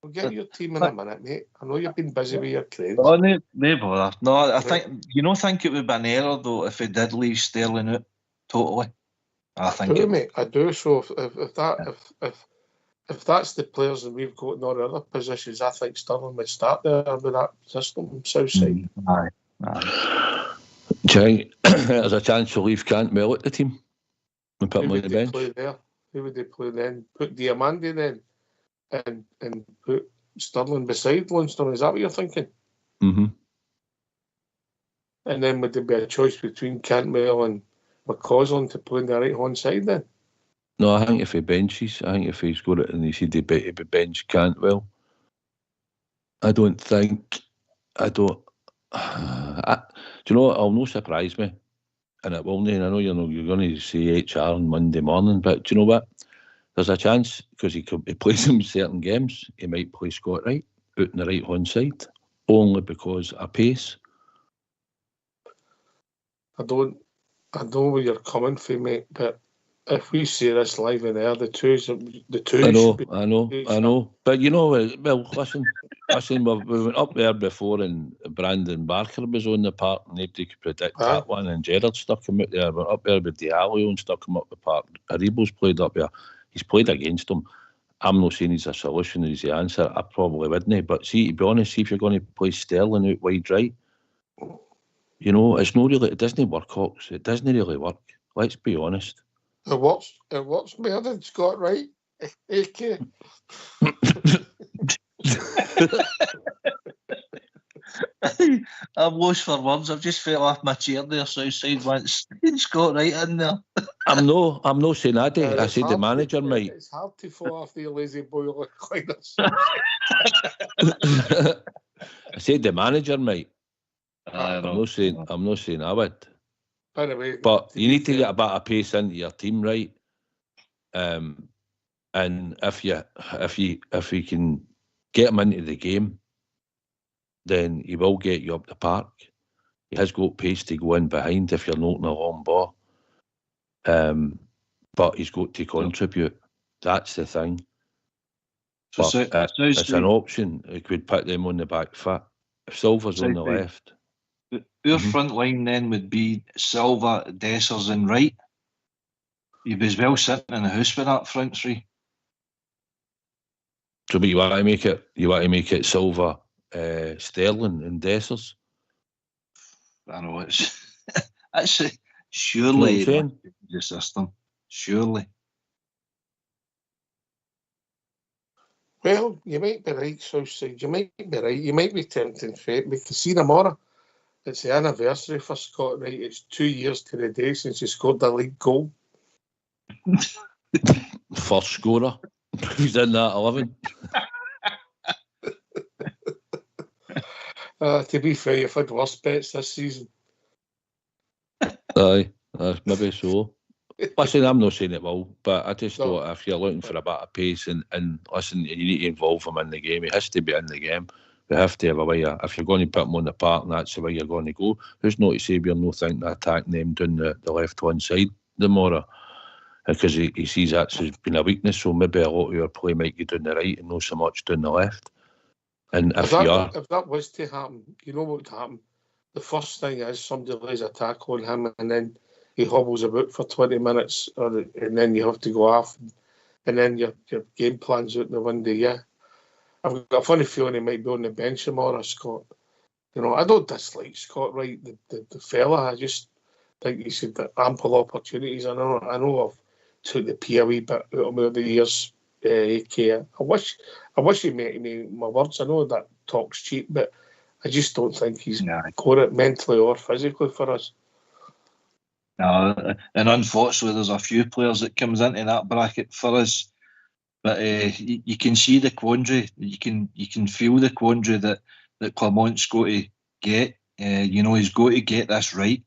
We'll get your team in a minute, mate. I know you've been busy with your cranes. Oh, no bother. No, I think you don't think it would be an error though if he did leave Sterling out totally. I do, mate. I do. So if that's the players that we've got in all the other positions, I think Sterling would start there with that system, Southside. Aye. Do you think there's a chance to leave Cantwell at the team and put him on the bench? Play there? Who would they play then? Put Diamandi then, and put Sterling beside Lundstrom. Is that what you're thinking? Mm-hmm. And then would there be a choice between Cantwell and McCausland to play on the right hand side then? No, I think if he benches, I think if he's got it and he said he'd be bench Cantwell, I don't think. Do you know what? It'll no surprise me, and it will not. And I know you're going to say HR on Monday morning, but do you know what? There's a chance because he plays in certain games. He might play Scott Wright out on the right hand side, only because of pace. I know where you're coming from, mate, but if we see this live in air, the two. I know. But you know, well, listen, we went up there before and Brandon Barker was on the park and nobody could predict that one, and Gerrard stuck him out there. Went up there with Diallo and stuck him up the park. Aribo's played up there. He's played against him. I'm not saying he's a solution, he's the answer. I probably wouldn't. But see, to be honest, if you're going to play Sterling out wide right, you know, it's not really, it doesn't work, Hawks. It doesn't really work. Let's be honest. It works better than Scott Wright. AK. I'm lost for words. I've just fell off my chair there, Southside once. Scott Wright in there. I'm no saying that. I said the manager might. It's hard to fall off the lazy boy recliners. I said the manager might. I'm not saying I would. Anyway, but you need to get a bit of pace into your team, right? And if you can get him into the game, then he will get you up the park. He has got pace to go in behind if you're not in a long ball. But he's got to contribute. That's the thing. But it's an option. He could put them on the back foot. If Silva's on the left. Your front line then would be Silva, Dessers and Wright. You'd be as well sitting in the house with that front three. So but you want to make it Silva, Sterling and Dessers? I know it's surely the system. Surely. Well, you might be right, Southside. You might be right. You might be tempting fate because see tomorrow. It's the anniversary for Scott Wright. It's 2 years to the day since he scored the league goal. First scorer. He's in that 11. To be fair, you've had worse bets this season. Aye, maybe so. Listen, I'm not saying it will, but I just thought if you're looking for a bit of pace and listen, you need to involve him in the game. He has to be in the game. We have to have a way if you're going to put him on the park, and that's the way you're going to go. Who's not to say we're not thinking of attacking them down the left-hand side tomorrow? Because he sees that's been a weakness, so maybe a lot of your play might go down the right and not so much down the left. And if that was to happen, you know what would happen? The first thing is somebody lays a tackle on him and then he hobbles about for 20 minutes and then you have to go off and then your game plan's out the window, yeah. I've got a funny feeling he might be on the bench tomorrow, Scott. You know, I don't dislike Scott Wright, the fella. I just think he's had ample opportunities. I know I've took the pee a wee bit out of me over the years, AK. I wish he'd make me my words. I know that talk's cheap, but I just don't think he's got it mentally or physically for us. No, and unfortunately, there's a few players that comes into that bracket for us. But you can see the quandary. You can feel the quandary that Clermont's got to get. He's got to get this right.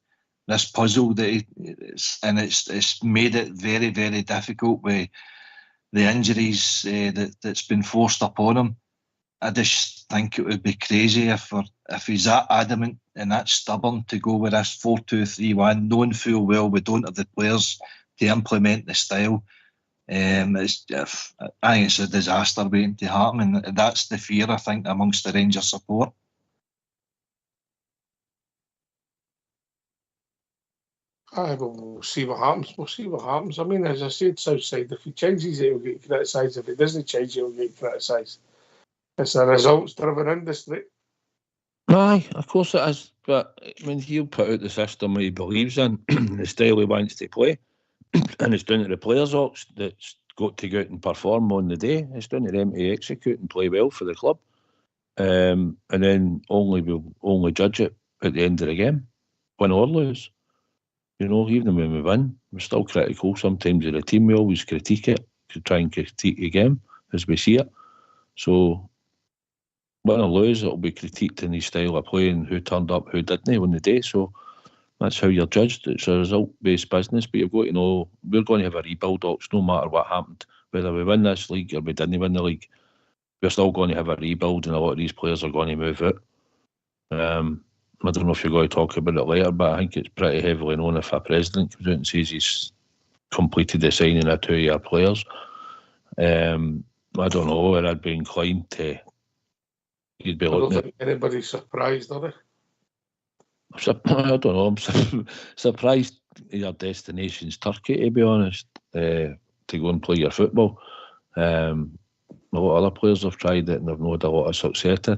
This puzzle it's made it very, very difficult with the injuries that's been forced upon him. I just think it would be crazy if he's that adamant and that stubborn to go with this 4-2-3-1, knowing full well we don't have the players to implement the style. I think it's a disaster waiting to happen, and that's the fear, I think, amongst the Rangers support. We'll see what happens. I mean, as I said, Southside, if he changes it, he'll get criticised. If he doesn't change it, he'll get criticised. It's a results-driven industry. Aye, of course it is. But I mean, he'll put out the system he believes in, the style he wants to play. And it's down to the players, Ox, that's got to go out and perform on the day. It's down to them to execute and play well for the club. And then we'll only judge it at the end of the game, win or lose. You know, even when we win, we're still critical sometimes of the team. We always critique it, to try and critique the game as we see it. So, win or lose, it'll be critiqued in his style of play and who turned up, who didn't on the day. So, that's how you're judged. It's a result-based business, but you've got to know we're going to have a rebuild, Ox, no matter what happened. Whether we win this league or we didn't win the league, we're still going to have a rebuild, and a lot of these players are going to move out. I don't know if you're going to talk about it later, but I think it's pretty heavily known if a president comes out and says he's completed the signing of 2-year players. I don't know where I'd be inclined to. You'd be I looking don't think anybody's surprised, are they? I don't know. I'm surprised your destination's Turkey, to be honest, to go and play your football. A lot of other players have tried it and they've not had a lot of success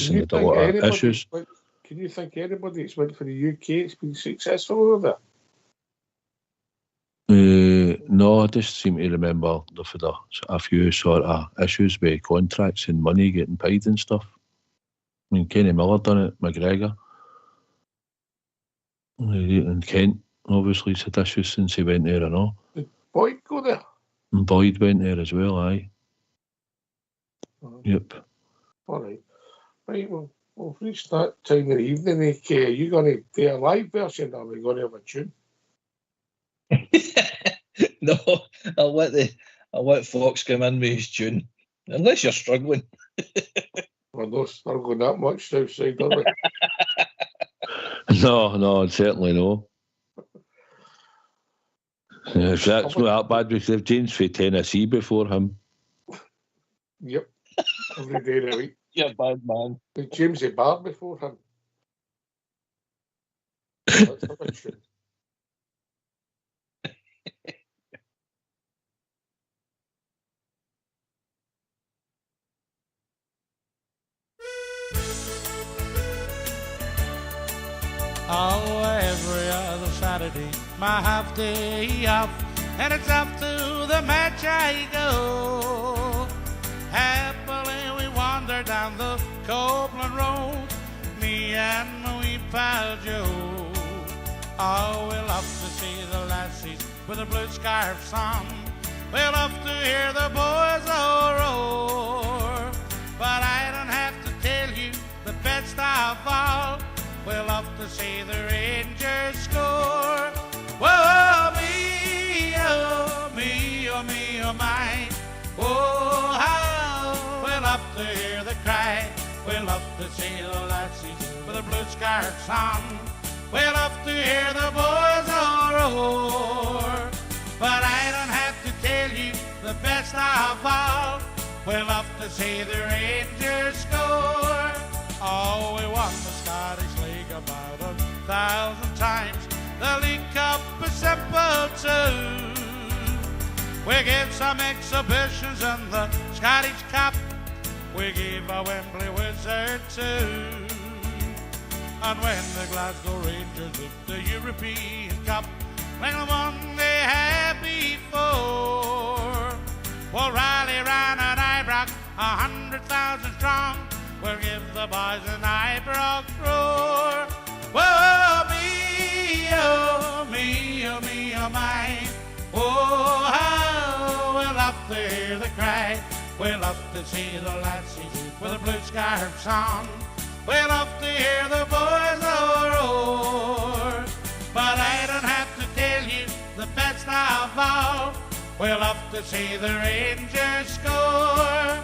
and had a lot of issues. Can you think anybody that's went for the UK that's been successful over there? No, I just seem to remember they've had a few sort of issues with contracts and money getting paid and stuff. I mean, Kenny Miller done it, McGregor. And Kent, obviously, has had issues since he went there and all. Did Boyd go there? And Boyd went there as well, aye. Yep. All right. Right, well, we've reached that time of the evening, AK. Are you going to do a live version or are we going to have a tune? No, I'll let Fox come in with his tune. Unless you're struggling. We're not struggling that much outside, are we? No, certainly no. If that's not that bad, because they've changed for Tennessee before him. Yep. Every day of the week. You're a bad man. James the Bar before him. Let's have a tune. Oh, every other Saturday, my half day off, and it's up to the match I go. Happily we wander down the Copeland Road, me and my wee pal Joe. Oh, we love to see the lassies with the blue scarves on. We love to hear the boys all roar. But I don't have to tell you the best see the Rangers score. Whoa, me, oh, me, oh, me, oh, mine. Oh, how we'll love to hear the cry. We'll love to see the lassies with the blue scarves on. We'll love to hear the boys all roar. But I don't have to tell you the best of all. We'll love to see the Rangers score. Oh, we won the Scottish League about 1,000 times. The League Cup is simple too. We gave some exhibitions in the Scottish Cup. We gave a Wembley Wizard too. And when the Glasgow Rangers lift the European Cup, like the one they had before, we'll rally round at Ibrox 100,000 strong. We'll give the boys an Ibrox roar. Whoa, me, oh, me, oh, me, oh, mine. Oh, how we'll love to hear the cry. We'll love to see the lassies with the blue scarves on. We'll love to hear the boys all roar. But I don't have to tell you the best of all. We'll love to see the Rangers score.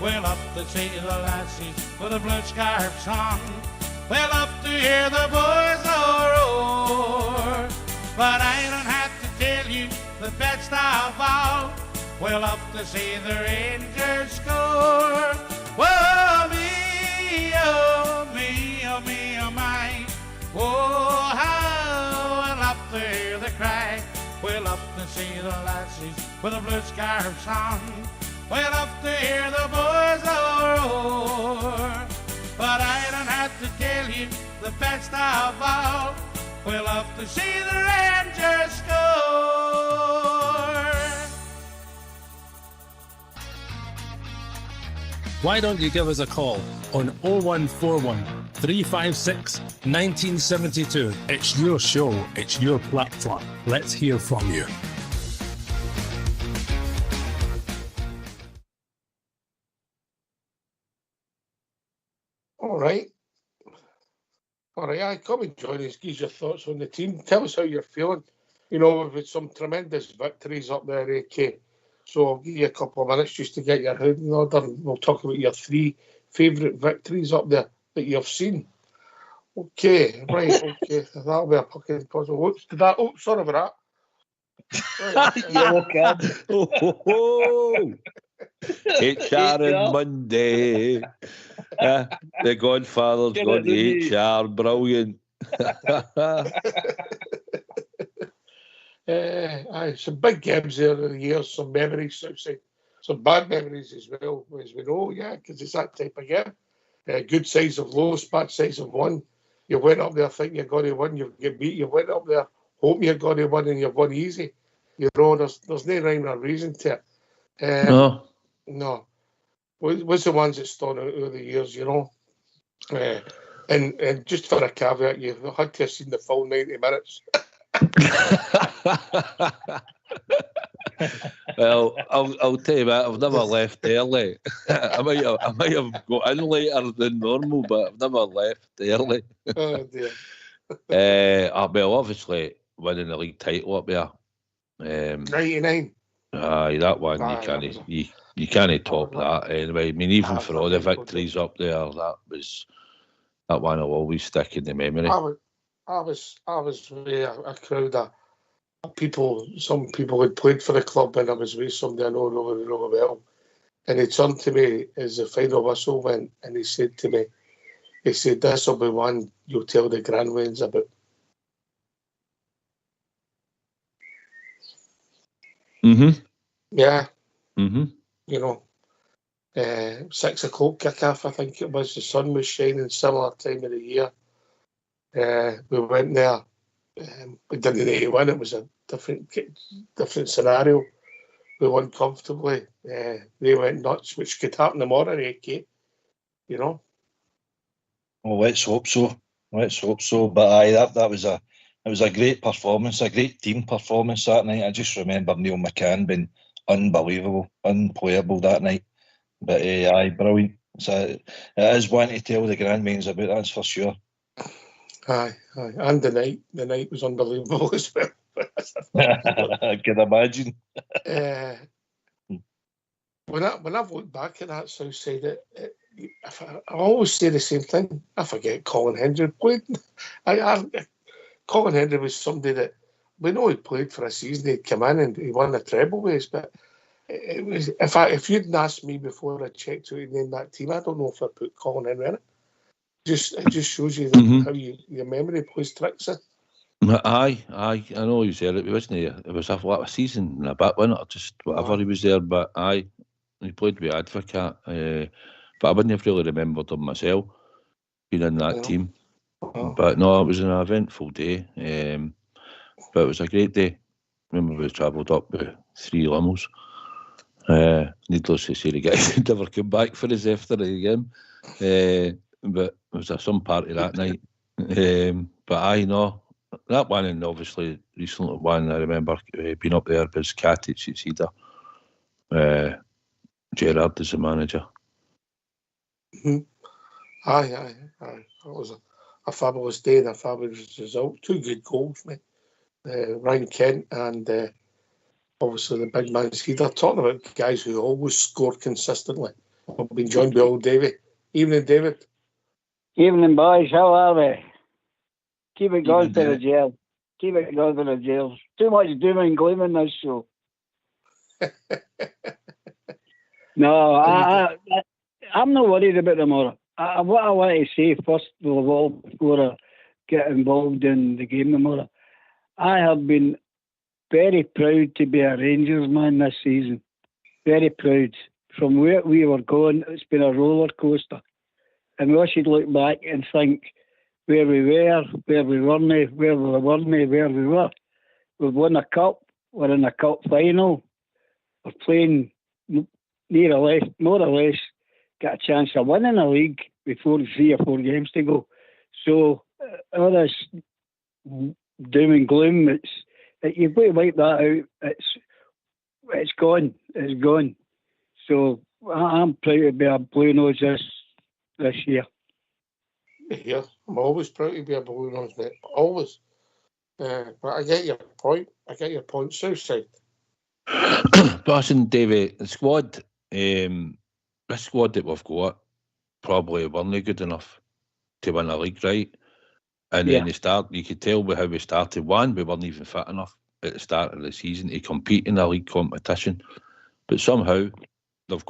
We'll love to see the lassies with the blue scarves on. We'll love to hear the boys all roar. But I don't have to tell you the best of all. We'll love to see the Rangers score. Whoa, me, oh, me, oh, me, oh, mine. Oh, how we'll love to hear the cry. We'll love to see the lassies with the blue scarves on. We'll love to hear the boys all roar. But I don't have to tell you the best of all. We'll love to see the Rangers score. Why don't you give us a call on 0141 356 1972. It's your show, it's your platform. Let's hear from you. All right, I come and join us, give your thoughts on the team. Tell us how you're feeling. You know, we've had some tremendous victories up there, AK. So I'll give you a couple of minutes just to get your head in order. We'll talk about your 3 favourite victories up there that you've seen. Okay, right, okay. That'll be a fucking puzzle. Whoops, did that? Oh, sorry about that. Yellow card. HR on Monday. The Godfather's gone to HR. Brilliant. Some big games there in the years, some memories, some bad memories as well, as we know, because it's that type of game. Good sides of lows, bad sides of one. You went up there thinking you're going to win, you get beat. You went up there hoping you're going to win, and you've won easy. You know, there's no rhyme or reason to it. No. Was the ones that stood out over the years, you know. And just for a caveat, you had to have seen the full 90 minutes. Well, I'll tell you what, I've never left early. I might have got in later than normal, but I've never left early. Oh dear. Well, obviously winning the league title up there. 99. That one you can't top that anyway. I mean, even for all the victories up there, that one will always stick in the memory. I was with a crowd of people. Some people had played for the club, and I was with somebody I know really well. And he turned to me as the final whistle went, and he said to me, "This will be one you'll tell the grandwains about." Yeah. Mm-hmm. You know, 6 o'clock kickoff, I think it was. The sun was shining, similar time of the year. We went there. We didn't need to win. It was a different scenario. We won comfortably. They went nuts, which could happen tomorrow, Kate. You know. Well, let's hope so. Let's hope so. But aye, that was a great performance, a great team performance that night. I just remember Neil McCann being unbelievable, unplayable that night. But aye, brilliant. So it is one to tell the grandmains about, that's for sure. Aye. And the night was unbelievable as well. I can imagine. When I've looked back at that Southside, I always say the same thing. I forget Colin Hendry played. Colin Hendry was somebody that we know he played for a season. He'd come in and he won the treble ways, but it was if you'd asked me before I checked who named that team, I don't know if I put Colin Hendry in it. It just shows you how your memory plays tricks in. Aye, I know he was there. It wasn't it was a season and a bit, wasn't it? Or just whatever he was there, but aye, he played with Advocate. But I wouldn't have really remembered him myself being in that team. But no, it was an eventful day. But it was a great day. Remember, we travelled up with 3 limos. Needless to say, the guy never came back for us after the game. But it was some party that night. But I know that one, and obviously recently one I remember being up there was Katic at Cedar. Gerard is the manager. Aye. It was a fabulous day and a fabulous result. 2 good goals, mate. Ryan Kent and obviously the big man Cedar. Talking about guys who always score consistently. I've been joined by old David. Evening, David. Evening, boys. How are we? Keep it going for the jail. Keep it going for the jails. Too much doom and gloom in this show. No, I'm not worried about tomorrow. What I want to say first of all, before I get involved in the game tomorrow, I have been very proud to be a Rangers man this season. Very proud. From where we were going, it's been a roller coaster. And we should look back and think where we were, where we weren't, where we weren't, where we were. We've won a cup. We're in a cup final. We're playing more or less, got a chance of winning a league before 3 or 4 games to go. So all this doom and gloom, you've got to wipe that out. It's gone. It's gone. So I'm proud to be a Blue Nose this year. Yeah, I'm always proud to be a Blue Nose, mate. Always. But I get your point. Southside. But listen, Davey, the squad, this squad that we've got probably weren't good enough to win a league, right? And then you could tell by how we started. One, we weren't even fit enough at the start of the season to compete in a league competition. But somehow they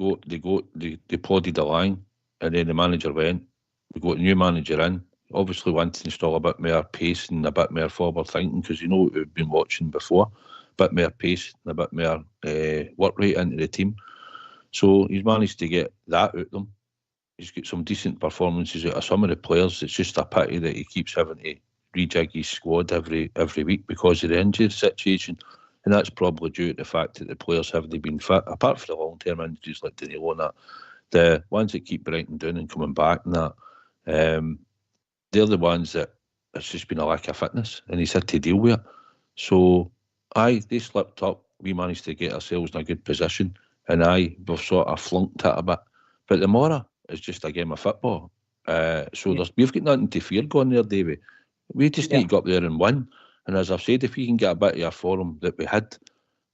plodded along, and then the manager went. We got a new manager in, obviously wanting to install a bit more pace and a bit more forward thinking, because you know what we've been watching before, a bit more pace and a bit more work rate into the team. So he's managed to get that out of them. He's got some decent performances out of some of the players. It's just a pity that he keeps having to rejig his squad every week because of the injury situation. And that's probably due to the fact that the players haven't been fit, apart from the long-term injuries like Danilo and that. The ones that keep breaking down and coming back and that, they're the ones that it's just been a lack of fitness, and he's had to deal with it. So, they slipped up. We managed to get ourselves in a good position, and we've sort of flunked it a bit. But tomorrow is just a game of football. We've got nothing to fear going there, Davey. We just need to go up there and win. And as I've said, if we can get a bit of a form that we had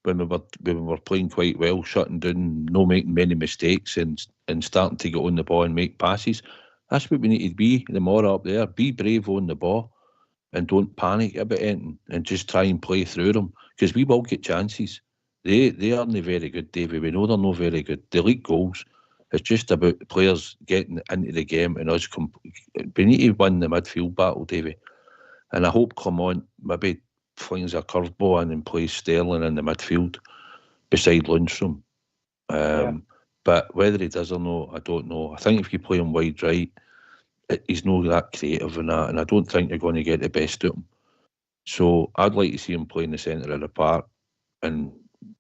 when we were playing quite well, shutting down, not making many mistakes, and starting to get on the ball and make passes, that's what we need to be tomorrow up there. Be brave on the ball and don't panic about anything and just try and play through them, because we will get chances. They aren't very good, Davey. We know they're not very good. They leak goals. It's just about the players getting into the game and us. We need to win the midfield battle, Davey. And I hope Clement maybe flings a curveball in and plays Sterling in the midfield, beside Lundstrom. But whether he does or not, I don't know. I think if you play him wide right, he's not that creative in that, and I don't think you're going to get the best out of him. So I'd like to see him play in the centre of the park, and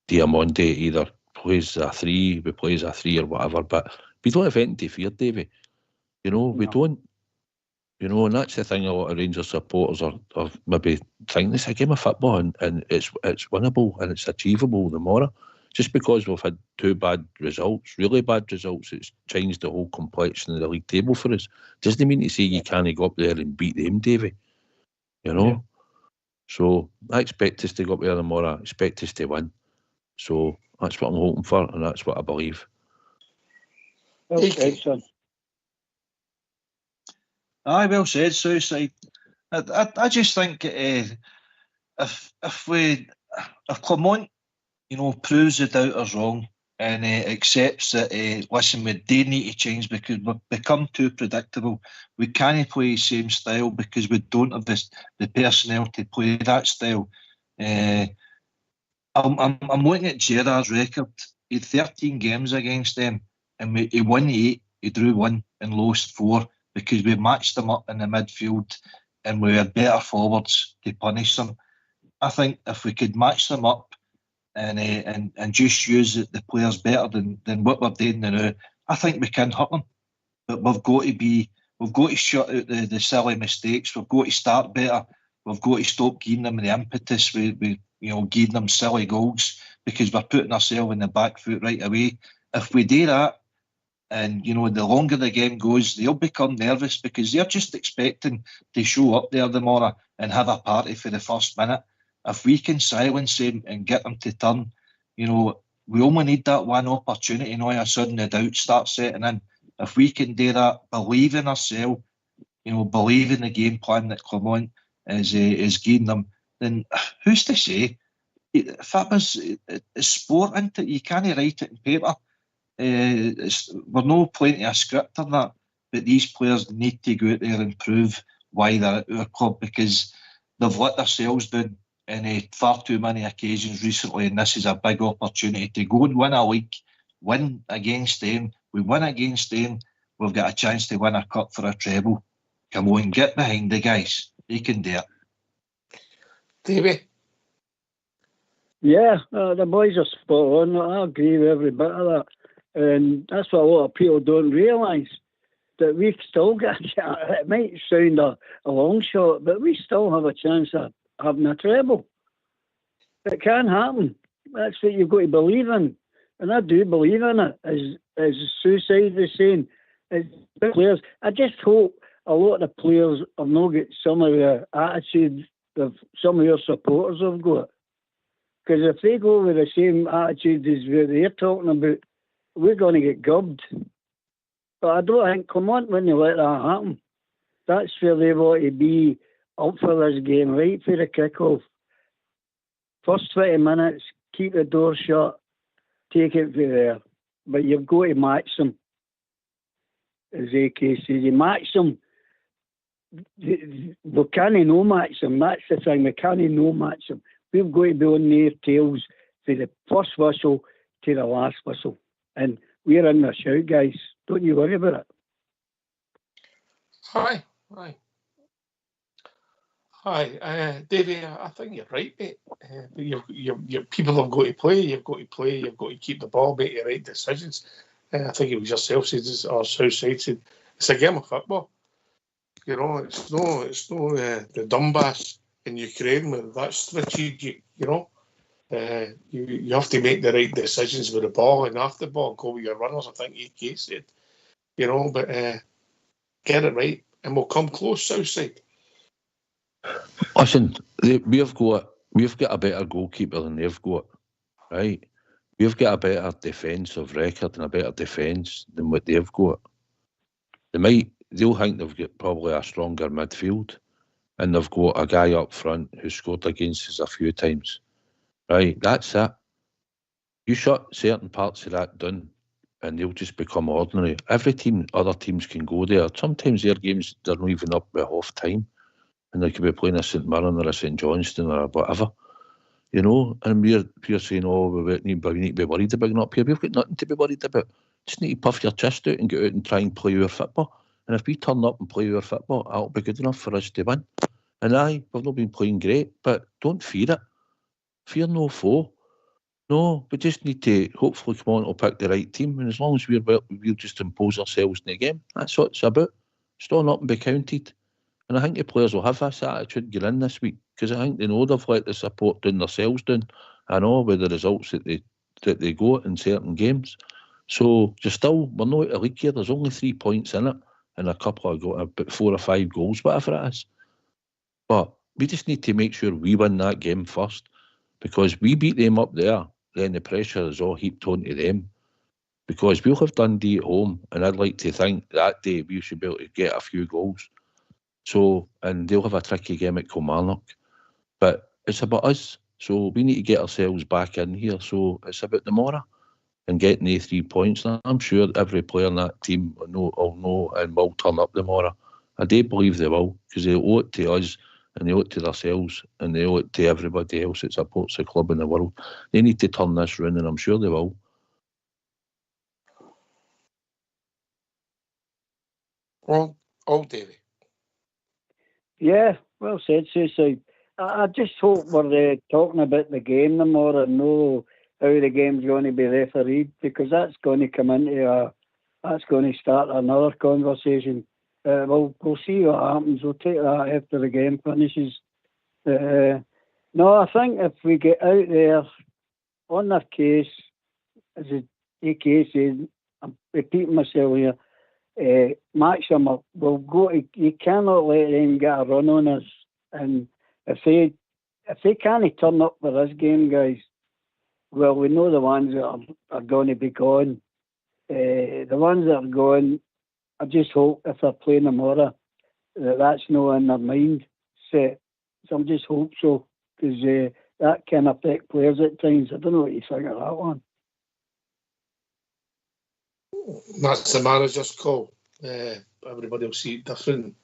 Diamonde either plays a 3, we plays a 3 or whatever, but we don't have anything to fear, Davy. We don't. And that's the thing a lot of Rangers supporters are maybe thinking it's a game of football and it's winnable and it's achievable tomorrow. Just because we've had 2 bad results, really bad results, it's changed the whole complexion of the league table for us. Doesn't mean to say you can't go up there and beat them, Davy. So I expect us to go up there tomorrow. I expect us to win. So that's what I'm hoping for, and that's what I believe. Okay, son. Aye, well said, Southside. I just think if Clement, proves the doubters wrong and accepts that, listen, we do need to change because we've become too predictable. We can't play the same style because we don't have the personnel to play that style. I'm looking at Gerrard's record. He had 13 games against them, and he won 8, he drew 1 and lost 4 because we matched them up in the midfield and we had better forwards to punish them. I think if we could match them up and just use the players better than what we're doing now, I think we can hurt them. But we've got to shut out the silly mistakes. We've got to start better. We've got to stop giving them the impetus. We giving them silly goals because we're putting ourselves in the back foot right away. If we do that, and the longer the game goes, they'll become nervous because they're just expecting to show up there tomorrow and have a party for the first minute. If we can silence them and get them to turn, we only need that one opportunity. All of a sudden the doubt starts setting in. If we can do that, believe in ourselves, believe in the game plan that Clement is giving them, then who's to say? Football's sport, isn't it? You can't write it in paper. We're not playing to a script on that, but these players need to go out there and prove why they're at our club because they've let themselves down on far too many occasions recently, and this is a big opportunity to go and win a league, win against them. We win against them, we've got a chance to win a cup for a treble. Come on, get behind the guys. They can do it. Davey? Yeah, the boys are spot on. I agree with every bit of that. And that's what a lot of people don't realise, that we've still got a chance. It might sound a long shot, but we still have a chance of having a treble. It can happen. That's what you've got to believe in. And I do believe in it, as Suicide is saying. It's big players. I just hope a lot of the players have not got some of the attitude of some of your supporters have got. Because if they go with the same attitude as what they're talking about, we're going to get gubbed. But I don't think Clement wouldn't let that happen. That's where they want to be up for this game, right for the kick-off. First 20 minutes, keep the door shut, take it from there. But you've got to match them. As AK says, you match them. We can't no match them. That's the thing. We can't no match them. We've got to be on their tails from the first whistle to the last whistle. And we're in the shout, guys. Don't you worry about it. Hi. Davey, I think you're right, mate. Your people have got to play. You've got to play. You've got to keep the ball, make the right decisions. I think it was yourself said, or Southside said, it's a game of football. It's no the Donbass in Ukraine where that's strategic. You have to make the right decisions with the ball and after the ball, go with your runners. I think AK said, but get it right and we'll come close, Southside. Listen, we've got a better goalkeeper than they've got, right? We've got a better defensive record and a better defence than what they've got. They'll think they've got probably a stronger midfield, and they've got a guy up front who scored against us a few times, right? That's it. You shut certain parts of that down, and they'll just become ordinary. Every team, other teams can go there. Sometimes their games, they're not even up with half time. And they could be playing a St Mirren or a St Johnstone or whatever. you know, and we're saying, oh, we need to be worried about not here. We've got nothing to be worried about. Just need to puff your chest out and get out and try and play our football. And if we turn up and play our football, that'll be good enough for us to win. And we've not been playing great, but don't fear it. Fear no foe. No, we just need to hopefully come on and pick the right team. And as long as we'll just impose ourselves in the game, that's what it's about. Stand up and be counted. And I think the players will have this attitude get in this week, because I think they know they've let the support down themselves down. I know with the results that they got in certain games. So we're not out of league here. There's only 3 points in it, and a couple have got about 4 or 5 goals, whatever it is. But we just need to make sure we win that game first, because we beat them up there, then the pressure is all heaped onto them. Because we'll have Dundee at home, and I'd like to think that day we should be able to get a few goals. So, and they'll have a tricky game at Kilmarnock. But it's about us. So we need to get ourselves back in here. So it's about tomorrow and getting the 3 points. And I'm sure every player in that team will know and will turn up tomorrow. I do believe they will, because they owe it to us, and they owe it to themselves, and they owe it to everybody else that supports the club in the world. They need to turn this round, and I'm sure they will. All Davy. Yeah, well said, Suicide. I just hope we're talking about the game tomorrow and know how the game's going to be refereed, because that's going to come into that's going to start another conversation. We'll see what happens. We'll take that after the game finishes. No, I think if we get out there on their case, as AK said, I'm repeating myself here, match them up. We'll go. You cannot let them get a run on us. And if they can't turn up for this game, guys, well, we know the ones that are going to be gone. The ones that are gone, I just hope if they're playing tomorrow, that's not in their mind set. So I just hope so, because that can affect players at times. I don't know what you think of that one. That's the manager's call. Everybody will see it different.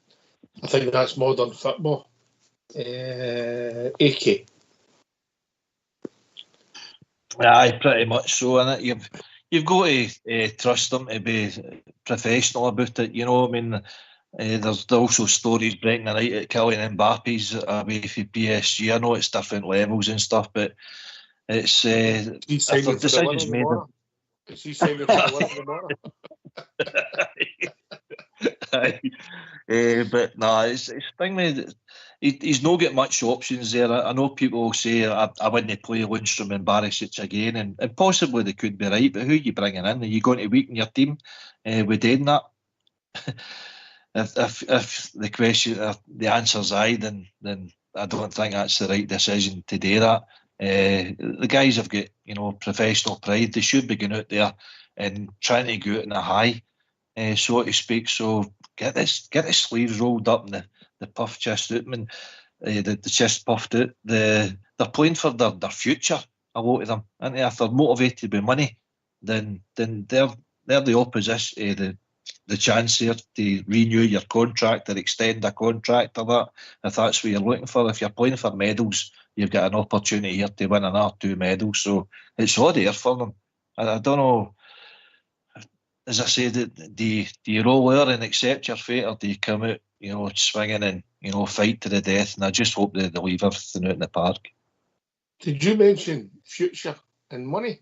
I think that's modern football. AK. Aye, pretty much so, innit? You've got to trust them to be professional about it. You know, I mean, there's also stories breaking the night at Kylian Mbappe's away for PSG. I know it's different levels and stuff, but it's if the decision's made. Is he saying for the win tomorrow? But no, it's thing with he's not got much options there. I know people will say I wouldn't play Lundstram and Barisic again, and possibly they could be right. But who are you bringing in? Are you going to weaken your team with doing that? If the question, the answer's aye, then I don't think that's the right decision to do that. The guys have got professional pride. They should be going out there and trying to go out in a high, so to speak. So get the sleeves rolled up and the puff chest out, and the chest puffed out. They're playing for their future. A lot of them, and if they're motivated by money, then they're the opposition. The chance here to renew your contract or extend a contract or that, if that's what you're looking for. If you're playing for medals, you've got an opportunity here to win another 2 medals. So it's all there for them. I don't know, as I said, do you roll there and accept your fate, or do you come out, swinging and, fight to the death? And I just hope they leave everything out in the park. Did you mention future and money?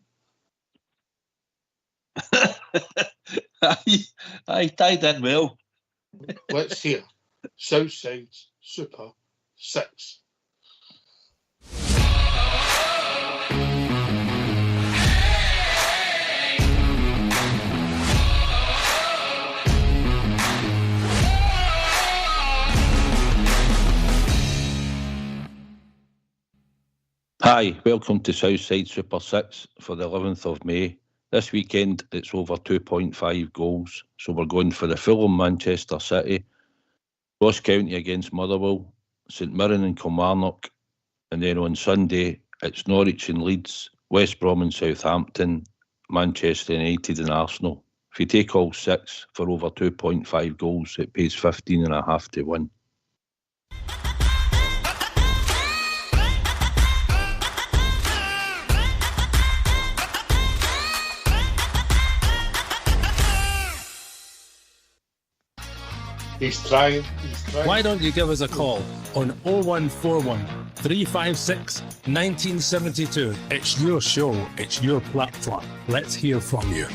I tied in well. Let's hear Southside's Super 6. Hi, welcome to Southside Super 6 for the 11th of May. This weekend, it's over 2.5 goals. So we're going for the Fulham Manchester City, Ross County against Motherwell, St Mirren and Kilmarnock. And then on Sunday, it's Norwich and Leeds, West Brom and Southampton, Manchester United and Arsenal. If you take all 6 for over 2.5 goals, it pays 15.5 to win. He's trying. Why don't you give us a call on 0141 356 1972? It's your show, it's your platform. Let's hear from you.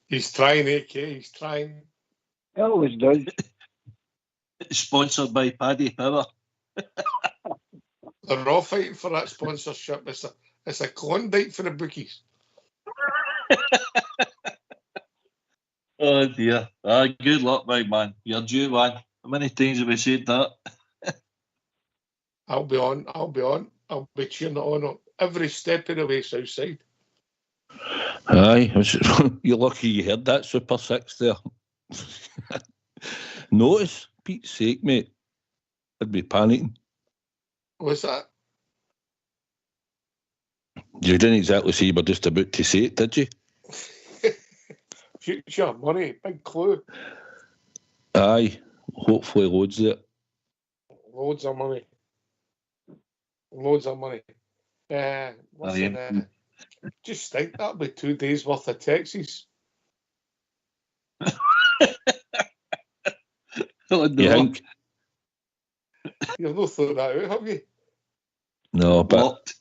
He's trying, AK. He's trying. It always does. Sponsored by Paddy Power. They're all fighting for that sponsorship. It's a Klondike for the bookies. Oh dear. Good luck, big man. You're due, man. How many times have we said that? I'll be on. I'll be cheering it on every step of the way, Southside. Aye, you're lucky you heard that Super 6 there. Notice, Pete's sake, mate. I'd be panicking. What's that? You didn't exactly say you were just about to say it, did you? Future money, big clue. Aye, hopefully loads of it. Loads of money. Just think that'll be 2 days worth of taxis. Oh, no. You think? You've not thought that out, have you? No, but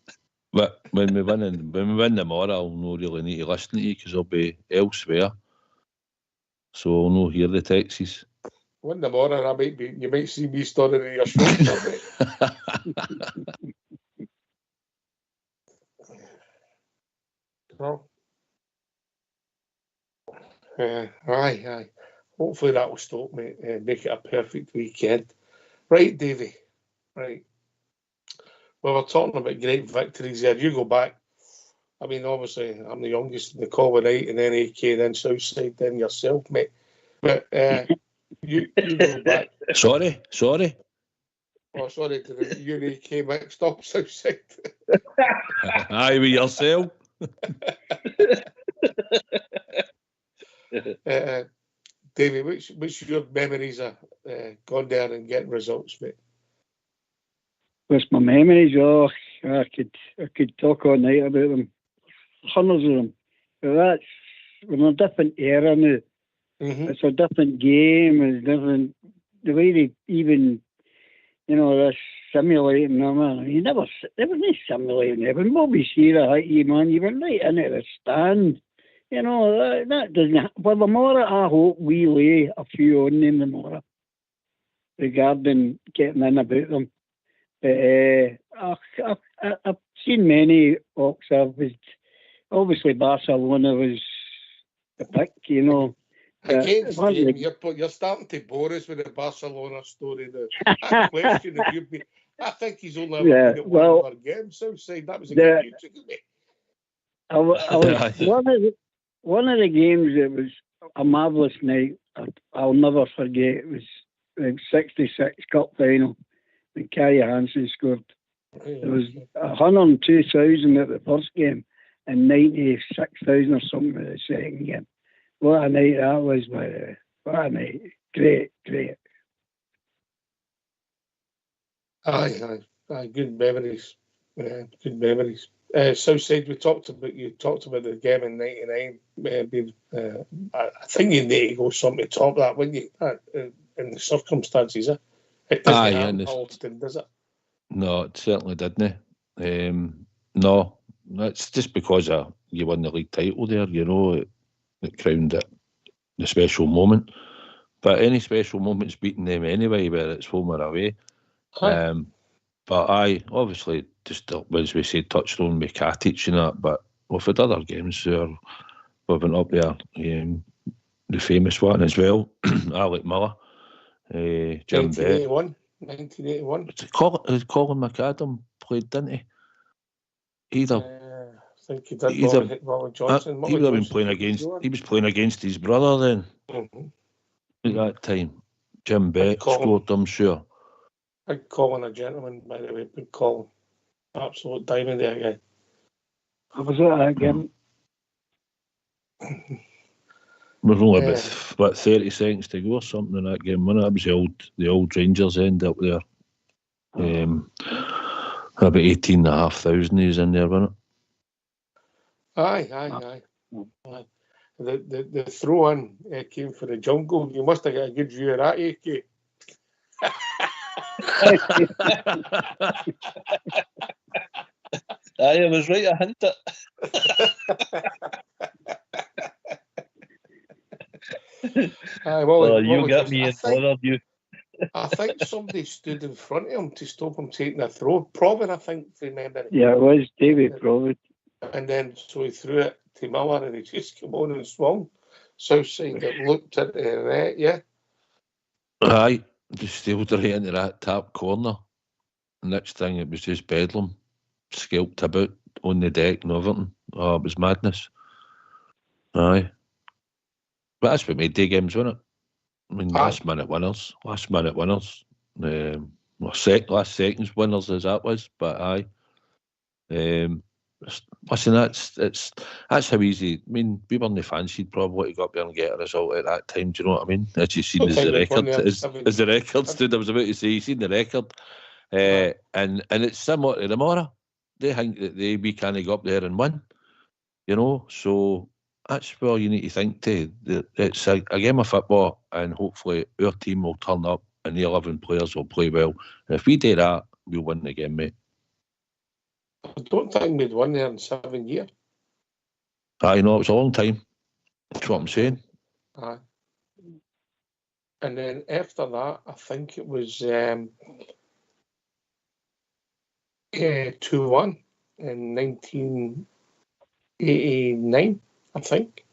when we win tomorrow, I'll not really need to listen to you because I'll be elsewhere. So I'll not hear the taxis. Win tomorrow, you might see me standing in your shoulder. Aye. Hopefully that will stop me and make it a perfect weekend. Right, Davey. Right. Well, we're talking about great victories here. You go back. I mean, obviously, I'm the youngest in the call tonight, and then AK, then Southside, then yourself, mate. But you go back. Sorry. Oh, sorry, you and AK mixed up, Southside. Aye, with yourself. Davey, what's your memories of going there and getting results, mate? What's my memories? Oh, I could talk all night about them. Hundreds of them. But we're in a different era now. Mm-hmm. It's a different game. It's different. The way they even, they're simulating them. There was no simulating it. When Bobby Shearer hit you, man, you were right in at the stand. That doesn't. For the Mora, I hope we lay a few on them, the Mora, regarding getting in about them. I've seen many Ox. Obviously, Barcelona was the pick, Against him, you're starting to bore us with the Barcelona story now. I question if you've been. I think he's only ever been at one of our games. Southside, that was a good game. I was one of the games. It was a marvellous night. I'll never forget. It was the '66 Cup final, and Carrie Hansen scored. There was 102,000 at the first game, and 96,000 or something at the second game. What a night that was, by the way. What a night. Great. Aye. Good memories. Good memories. Southside, you talked about the game in '99. I think you need to go something to top that, wouldn't you? In the circumstances, it doesn't happen often, does it? No, it certainly didn't. No, it's just because you won the league title there, it crowned it the special moment. But any special moment's beating them anyway, whether it's home or away. But obviously, just as we said, touched on with Katic and that, but we've had other games where we've been up there. The famous one as well, Alec Miller, Jim Beck. 1981. Colin McAdam played, didn't he? I think he did. Robin Johnson. He would have been playing against. He was playing against his brother then. Mm-hmm. At that time, Jim Beck scored, I'm sure. Big Colin, a gentleman, by the way. Big Colin, absolute diamond there, guy. Was that again? We've only about 30 seconds to go or something in that game, wasn't it? That was the old Rangers end up there. About 18,500 he was in there, wasn't it? Aye. The throw-in came for the jungle. You must have got a good view of that, AK. I was right, I hint it. You got me involved, you. I think somebody stood in front of him to stop him taking a throw. Proven, I think, if you remember. Yeah, it was David Proven. And then so he threw it to Miller and he just came on and swung. Southside that looked at the net, yeah. Aye, just sailed right into that top corner. Next thing, it was just bedlam. Scalped about on the deck and everything. Oh, it was madness. Aye. But that's what made day games, wasn't it? I mean, last minute winners. Last seconds winners as that was, but aye. Listen, that's how easy. I mean, we weren't fancied probably to go up there and get a result at that time. Do you know what I mean? As you seen as the record, as the record stood, I was about to say, you seen the record, and it's similar to tomorrow. They think that we can't go up there and win, you know. So that's where you need to think to. It's a game of football, and hopefully our team will turn up and the 11 players will play well. And if we do that, we'll win the game, mate. I don't think we'd won there in 7 years. I know, it was a long time. That's what I'm saying. Aye. And then after that, I think it was 2-1 in 1989, I think,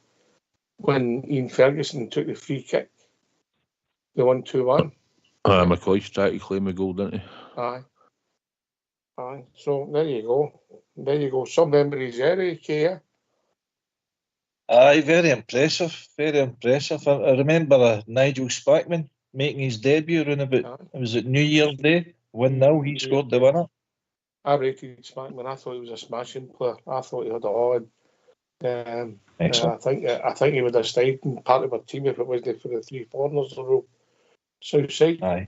when Ian Ferguson took the free kick. They won 2-1. McCoy tried to claim a goal, didn't he? Aye. So there you go. Some memories there, AK. Aye, very impressive. I remember Nigel Spackman making his debut around about, was it New Year's Day? 1-0, he scored the winner. I rated Spackman. I thought he was a smashing player. I thought he had it all. I think he would have stayed in part of our team if it wasn't for the 3 foreigners in a row. Southside.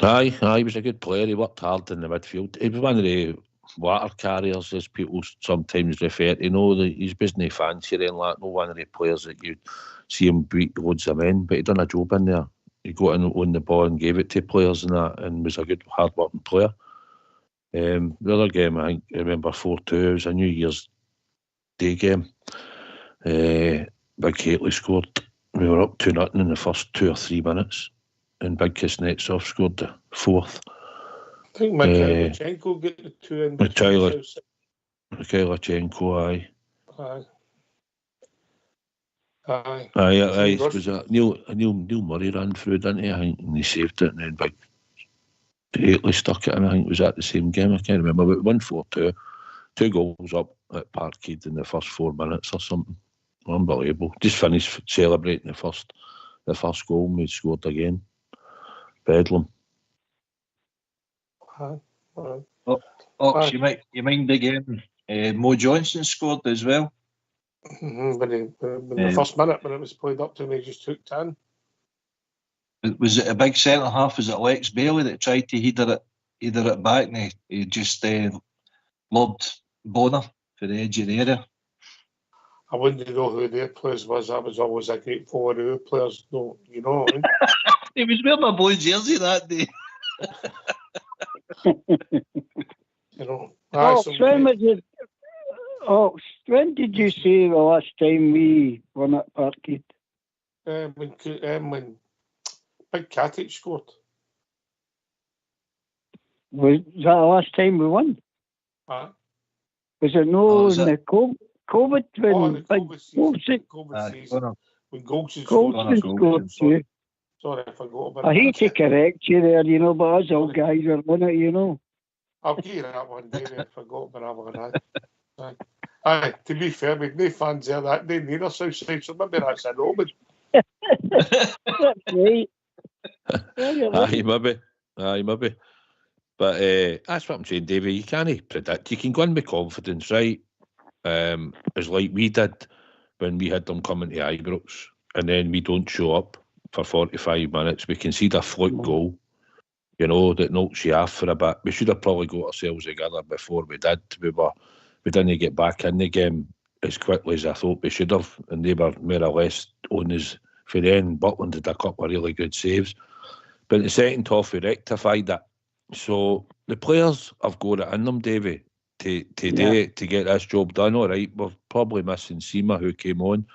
Aye, he was a good player. He worked hard in the midfield. He was one of the water carriers, as people sometimes refer to. He's business fancy and like no one of the players that you see him beat loads of men, but he done a job in there. He got in on the ball and gave it to players and that, and was a good hard working player. The other game, I remember 4-2. It was a New Year's Day game. Big Hateley scored. We were up 2-0 in the first 2 or 3 minutes, and Big Kuznetsov scored the 4th. I think Mikhailchenko got the 2 in. Mikhailchenko, aye. Aye. It was Neil Murray ran through, didn't he? I think, and he saved it, and then Big Hateley stuck it in. I think it was at the same game. I can't remember, but 1-4-2, 2 goals up at Parkhead in the first 4 minutes or something. Unbelievable. Just finished celebrating the first goal, and we scored again. Bedlam. You mind the game? Mo Johnson scored as well. When the first minute, when it was played up to me, he just took 10. Was it a big centre half? Was it Lex Bailey that tried to header it back, and he just lobbed Bonner for the edge of the area? I wouldn't know who their players was. That was always a great forward who players. No, you know what I mean? He was wearing my boy jersey that day. You know. When did you say the last time we won at Parkhead? When Big Katic scored. Was that the last time we won? Was it in the COVID when COVID season. When Golson scored? Sorry, I forgot about I hate to correct you there, but us old guys are on it, I'll give you that one day. I forgot about that one. Aye, to be fair, we've no fans there that day, neither Southside, so maybe that's an omen. That's right. Aye, maybe. But that's what I'm saying, Davey. You can't predict. You can go in with confidence, right? It's like we did when we had them coming to Ibrox, and then we don't show up for 45 minutes. We concede a fluke goal, that knocks you off for a bit. We should have probably got ourselves together before we did. We didn't get back in the game as quickly as I thought we should have, and they were more or less on us for the end. Butland did a couple of really good saves, but in the second half we rectified that. So the players have got it in them, Davy, to get this job done. All right, we're probably missing Seema, who came on,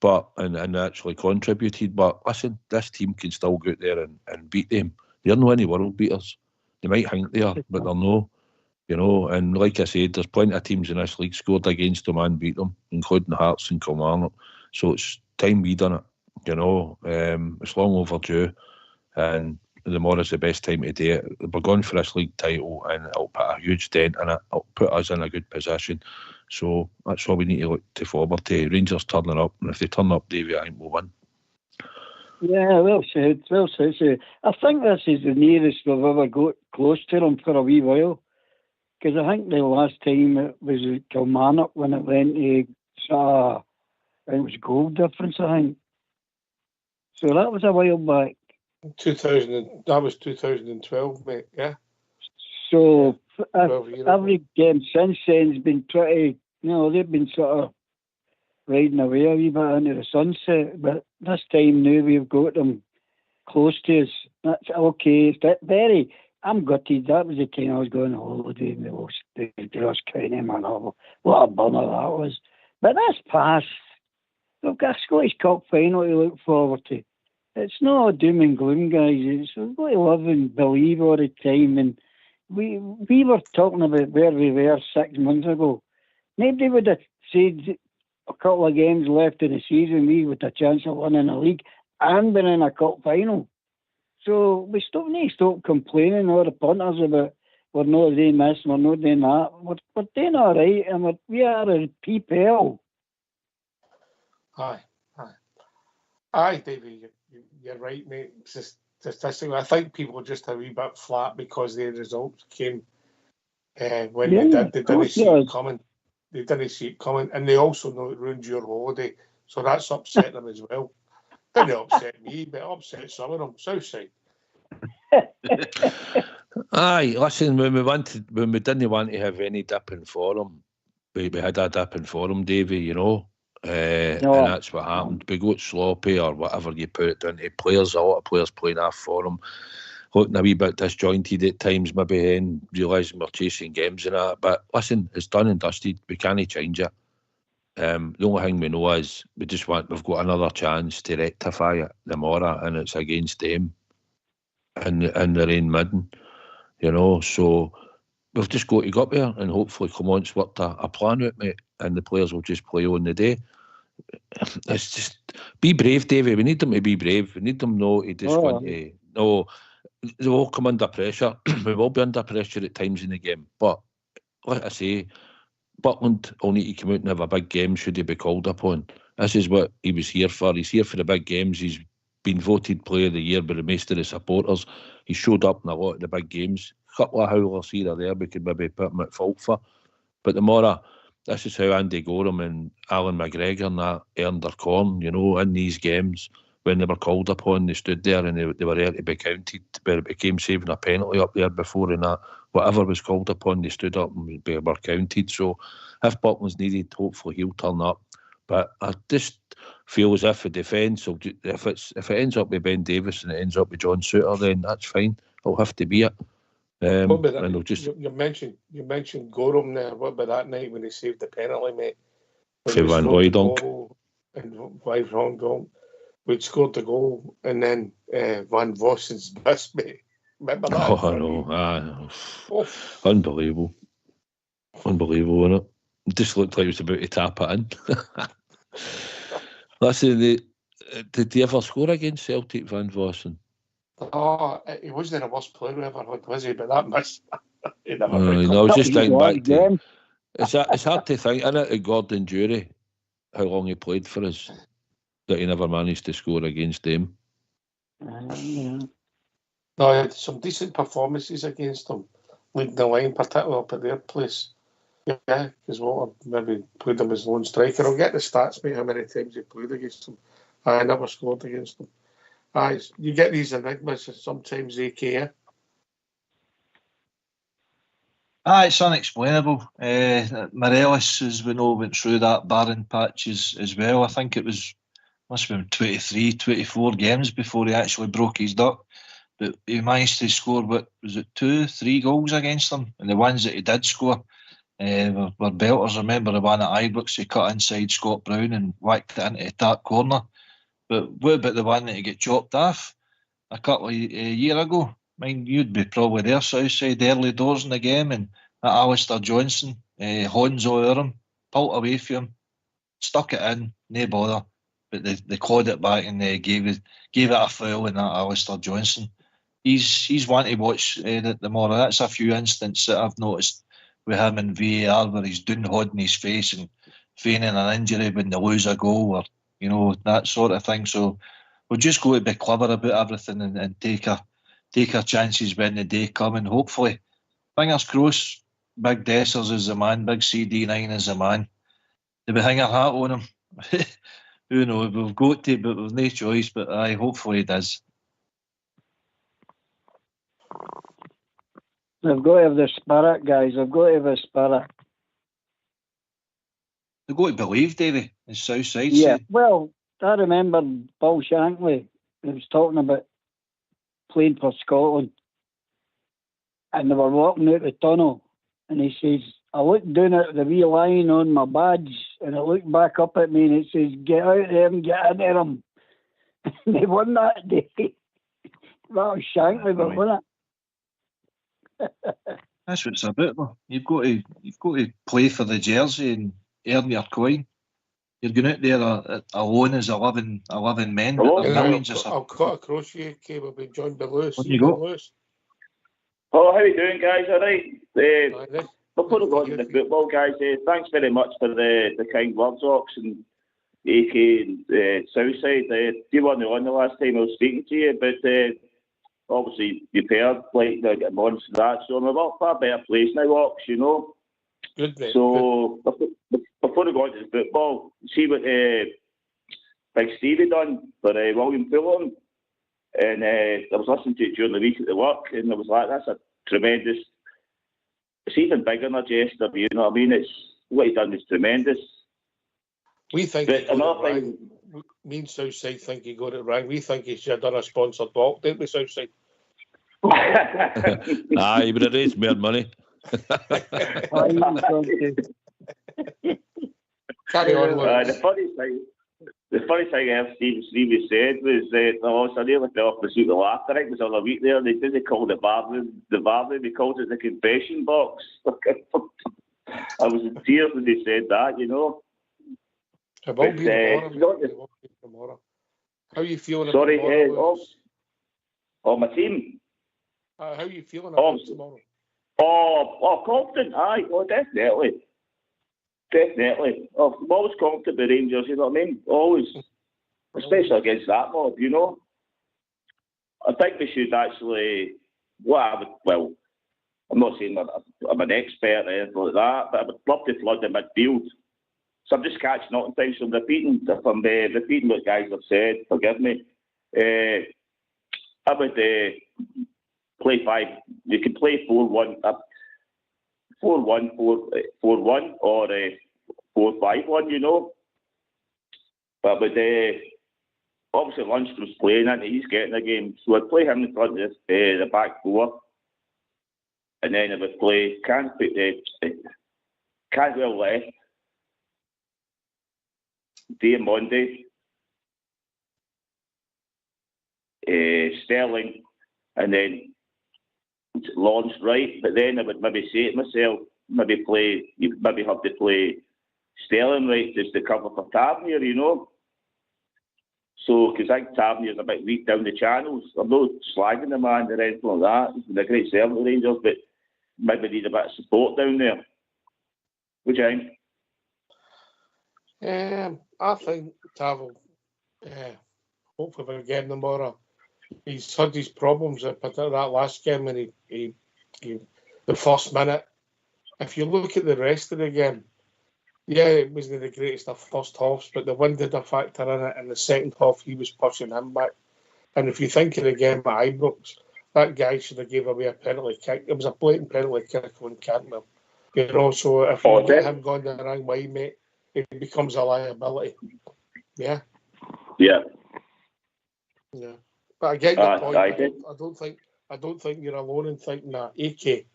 but and actually contributed. But listen, this team can still go out there and beat them. They're not any world beaters. They might think they are, but they're no. You know, and like I said, there's plenty of teams in this league scored against them and beat them, including Hearts and Kilmarnock. So it's time we done it. You know, it's long overdue, and tomorrow's the best time to do it. We're going for this league title, and it'll put a huge dent in it. It'll put us in a good position. So that's what we need to look to forward to. Rangers turning up, and if they turn up, Davey, I think we'll win. Yeah, well said. I think this is the nearest we've ever got close to them for a wee while. Because I think the last time it was Kilmarnock when it went to it was goal difference, I think. So that was a while back. 2000, that was 2012, mate, yeah. So every game since then has been pretty, they've been sort of riding away a wee bit into the sunset. But this time now we've got them close to us. That's okay. Very... I'm gutted. That was the time I was going on holiday in the Ross County, man. What a bummer that was. But that's past. We've got a Scottish Cup final to look forward to. It's not doom and gloom, guys. We've got to live and believe all the time. And we were talking about where we were 6 months ago. Nobody would have said a couple of games left in the season, we with a chance of winning a league and being in a cup final. So we need to stop complaining, all the punters, about we're not doing this, we're not doing that. We're doing all right, and we are a PPL. Aye, Davey, you're right, mate. Statistically, I think people are just a wee bit flat because the results came when they didn't see it coming. They didn't see it coming, and they also know it ruins your holiday, so that's upset them as well. Didn't upset me, but upset some of them. Southside. Aye, listen. When we didn't want to have any dip in form, we had a dip in form, Davey. You know, and that's what happened. We got sloppy or whatever you put it down to. Players, a lot of players playing off form, looking a wee bit disjointed at times, maybe, and realising we're chasing games and that. But listen, it's done and dusted. We can't change it. The only thing we know is we've got another chance to rectify it tomorrow, and it's against them in the rain midden, you know. So we've just got to go up there and hopefully Clement's worked a plan out, mate, and the players will just play on the day. It's just be brave, Davey. We need them to be brave. We need them to just want to know they will come under pressure. We will be under pressure at times in the game, but like I say, Butland will need to come out and have a big game should he be called upon. This is what he was here for. He's here for the big games. He's been voted Player of the Year by the most of the supporters. He showed up in a lot of the big games. A couple of howlers here or there we could maybe put him at fault for. But tomorrow, this is how Andy Gorham and Alan McGregor and that earned their corn, you know, in these games. When they were called upon, they stood there and they were there to be counted. But it became saving a penalty up there before, and that whatever was called upon, they stood up and were counted. So if Buckland's needed, hopefully he'll turn up. But I just feel as if the defence, if it ends up with Ben Davis and it ends up with John Souttar, then that's fine. It'll have to be it. You mentioned Gorham there. What about that night when he saved the penalty, mate? For Van Hooijdonk. And Van Hooijdonk. We'd scored the goal, and then Van Vossen's missed, mate. Remember that? Oh, I know. Unbelievable. Unbelievable, isn't it? It just looked like he was about to tap it in. Listen, did he ever score against Celtic, Van Vossen? Oh, he wasn't the worst player we ever had, was he? But that missed. He never I was just thinking back to... It's hard to think, isn't it, Gordon Jury, how long he played for us, that he never managed to score against them. No, he had some decent performances against them, leading the line, particularly up at their place. Yeah, because Walter maybe played him as lone striker. I'll get the stats, mate, how many times he played against them. I never scored against them. You get these enigmas, and sometimes they care. It's unexplainable. Morelos, as we know, went through that barren patch as well. I think it must have been 23, 24 games before he actually broke his duck. But he managed to score, 2-3 goals against them? And the ones that he did score were belters. I remember the one at Ibrox, he cut inside Scott Brown and whacked it into that corner. But what about the one that he got chopped off a couple of year ago? I mean, you'd be probably there, Southside, early doors in the game, and that Alistair Johnson, Honzo over him, pulled away from him, stuck it in, no bother. But they clawed it back and they gave it a foul in that Alistair Johnson. He's one to watch tomorrow. That's a few instances that I've noticed with him in VAR where he's doing holding his face and feigning an injury when they lose a goal, or that sort of thing. So we've just got to be clever about everything and take our chances when the day come, and hopefully, fingers crossed, Big Dessers is the man, Big CD9 is the man. Did we hang our hat on him? Who knows? We've got to, but we've no choice. But hopefully it does. They've got to have the spirit, guys. They've got to have the spirit. They've got to believe, Davy, as Southside Yeah, said. well, I remember Paul Shankly, he was talking about playing for Scotland, and they were walking out the tunnel, and he says, I looked down at the wee line on my badge, and I looked back up at me, and it says, get out there and get into them. And they won that day. That was Shankly, but won it. That's what it's about, though. You've got to play for the jersey and earn your coin. You're going out there alone as 11 men. But I'll cut across you, Kay. We'll be joined by Lewis. What you got? Lewis. Oh, how are you doing, guys? All right. Before we go into the football, guys, thanks very much for the kind words, Ox and AK and Southside. You weren't on the last time I was speaking to you, but obviously you paired like getting on to that, so I'm a far better place now, Ox, Good, mate. So before we go into the football, see what Big Stevie done for William Fulham, and I was listening to it during the week at the work, and I was like, that's a tremendous. It's even bigger than a gesture, you know what I mean? It's what he done is tremendous. We think another thing. Me and Southside think he got it wrong. We think he should have done a sponsored walk, don't we, Southside? Aye, but it is more money. Carry on, the funny thing I heard Stevie said was I nearly fell off the seat of laughter. I think it was on a week there. They didn't call the bar, they called it the confession box. I was in tears when they said that, It will be tomorrow. How are you feeling Sorry, tomorrow? My team. How are you feeling about tomorrow? Confident, aye. Oh, definitely. I'm always confident with Rangers, you know what I mean? Always. Especially against that mob, I think we should actually, I'm not saying I'm an expert or anything like that, but I would love to flood the midfield. So I'm just catching up on things. So I'm repeating what guys have said. Forgive me. I would play 5. You can play 4-1, 4-1, 4-1, or 4-5-1. But with obviously Lundstrom's playing, and he's getting a game, so I'd play him in front of the back 4, and then I would play Cantwell left. Monday, Sterling, and then Lawrence right. But then I would maybe say to myself, you maybe have to play Sterling right just to cover for Tavernier, So, because I think Tavernier's a bit weak down the channels. I'm not slagging the man or anything like that. He's been a great servant to Rangers, but maybe need a bit of support down there. What do you think? I think Tav hopefully we'll get him tomorrow. He's had his problems, particularly that last game when he the first minute. If you look at the rest of the game, it wasn't the greatest of first halves, but the wind did a factor in it. In the second half, he was pushing him back. And if you think of the game at Ibrox, that guy should have gave away a penalty kick. It was a blatant penalty kick on Cantwell. You know, so if you get him going the wrong way, mate, it becomes a liability. Yeah. Yeah. Yeah. But I get your point. I don't think you're alone in thinking that. AK.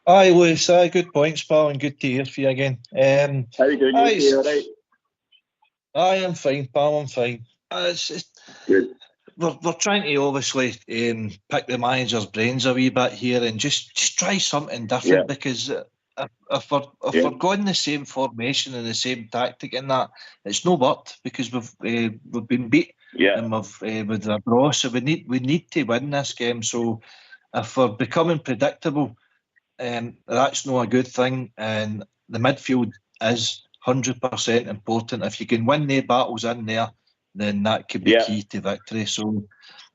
Aye, Lewis, good points, pal, and good to hear from you again. How are you doing? You all right? Aye, I'm fine, pal, I'm fine. Good. We're trying to obviously pick the manager's brains a wee bit here and just try something different, because if we're going the same formation and the same tactic and that, it's no worth, because we've been beat and we've with a draw, so we need to win this game. So if we're becoming predictable, that's not a good thing, and the midfield is 100% important. If you can win the battles in there, then that could be key to victory. So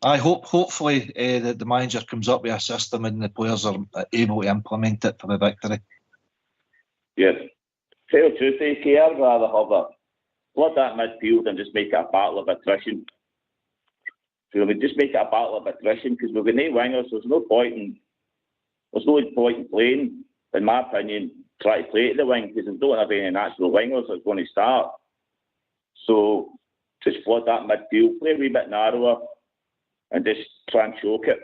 I hopefully that the manager comes up with a system and the players are able to implement it for the victory. Yes. Tell the truth, AK, I'd rather have flood that midfield and just make it a battle of attrition. So we just make it a battle of attrition, because we've got no wingers, there's no point in playing, in my opinion, try to play at the wing, because we don't have any natural wingers that's going to start. So just flood that midfield, play a wee bit narrower, and just try and choke it.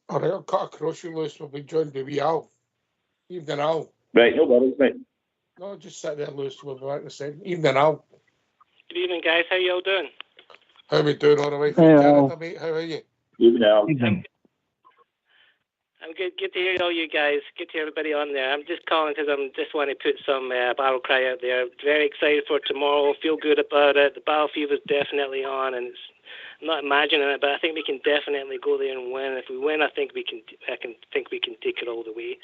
All right, I'll cut across you, Lewis. We'll be joined by wee Al. Evening, Al. Right, no worries, mate. No, just sit there, Lewis. We'll be back in a second. Evening, Al. Good evening, guys. How you all doing? How we doing all the way from Canada, mate? How are you? Evening, Al. I'm good. Good to hear all you guys. Good to hear everybody on there. I'm just calling because I'm just want to put some battle cry out there. Very excited for tomorrow. Feel good about it. The battle fever's definitely on, and I'm not imagining it, but I think we can definitely go there and win. If we win, I think we can take it all the way.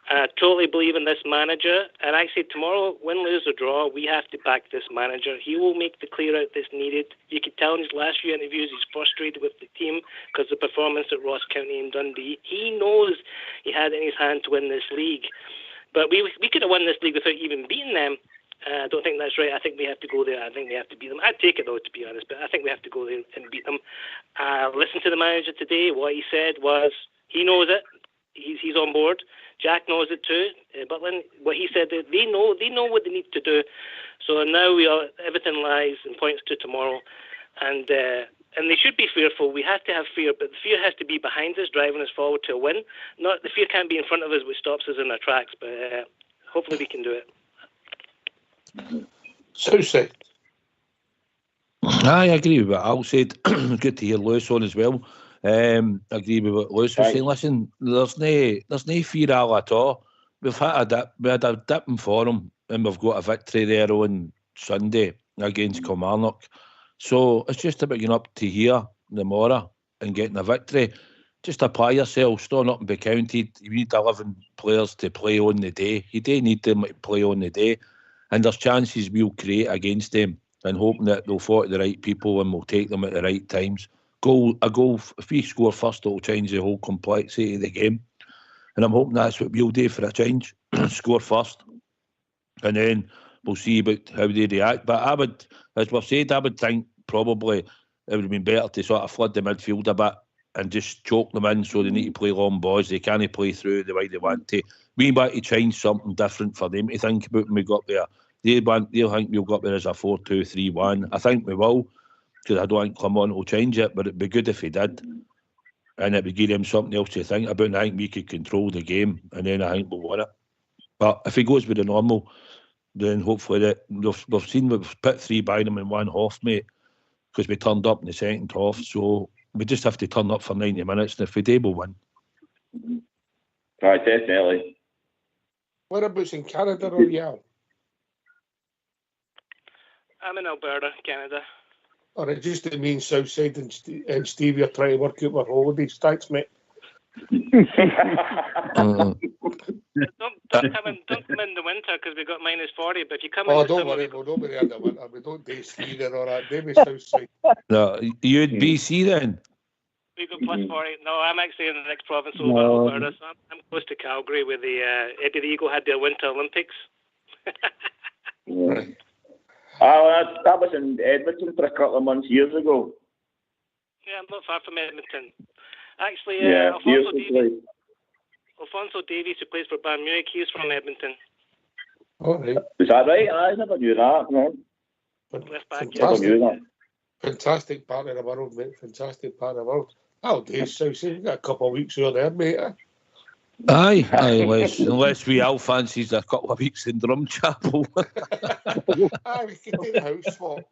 I totally believe in this manager, and I say tomorrow, win, lose or draw, we have to back this manager. He will make the clear out that's needed. You can tell in his last few interviews he's frustrated with the team because of the performance at Ross County and Dundee. He knows he had it in his hand to win this league, but we could have won this league without even beating them. I don't think that's right. I think we have to go there. I think we have to beat them. I'd take it, though, to be honest, but I think we have to go there and beat them. Listen to the manager today. What he said was he knows it. He's on board. Jack knows it too. Butland, what he said, they know what they need to do. So now everything lies and points to tomorrow, and they should be fearful. We have to have fear, but the fear has to be behind us, driving us forward to a win. Not the fear can't be in front of us, which stops us in our tracks. But hopefully we can do it. So said. I agree with what Al said. Good to hear Lewis on as well. Agree with what Lewis was saying. Listen, there's no fear at all. We had a dip in form, and we've got a victory there on Sunday against Kilmarnock. So it's just about getting up to here tomorrow and getting a victory. Just apply yourself, stand up and be counted. You need 11 players to play on the day. You do need them to play on the day, and there's chances we'll create against them, and hoping that they'll fall to the right people and we'll take them at the right times. A goal, if we score first, it'll change the whole complexity of the game. And I'm hoping that's what we'll do for a change. Score first. And then we'll see about how they react. But I would, as we've said, I would think probably it would have been better to sort of flood the midfield a bit and just choke them in, so they need to play long balls. They can't play through the way they want to. We want to change something different for them to think about when we got there. They'll think we'll go up there as a 4-2-3-1. I think we will, because I don't think Clermont will change it, but it'd be good if he did. And it would give him something else to think about. And I think we could control the game, and then I think we'll win it. But if he goes with the normal, then hopefully we've seen we've put 3 by them in one half, mate, because we turned up in the second half. So we just have to turn up for 90 minutes, and if we do, we'll win. Right, definitely. Whereabouts in Canada are you at? I'm in Alberta, Canada. All right, just the main south side, and Steve, you're trying to work out our holidays. Thanks, mate. Don't come in the winter because we got -40. But if you come in the don't summer, worry, we'll not be there in the winter. We don't do skiing or that. They be south side. No, you'd BC then. we got +40. No, I'm actually in the next province over Alberta. So I'm close to Calgary, where the Eddie the Eagle had their Winter Olympics. Right. I was in Edmonton for a couple of months years ago. Yeah, I'm not far from Edmonton. Actually, Yeah, Alfonso Davies, who plays for Bayern Munich, he's from Edmonton. All right. Is that right? I never knew that, man. Left back, Never knew that. Fantastic part of the world, mate. Fantastic part of the world. Oh, Dave, so you've got a couple of weeks here there, mate. Aye, unless we all fancies a couple of weeks in Drumchapel. Aye, we could do the house swap.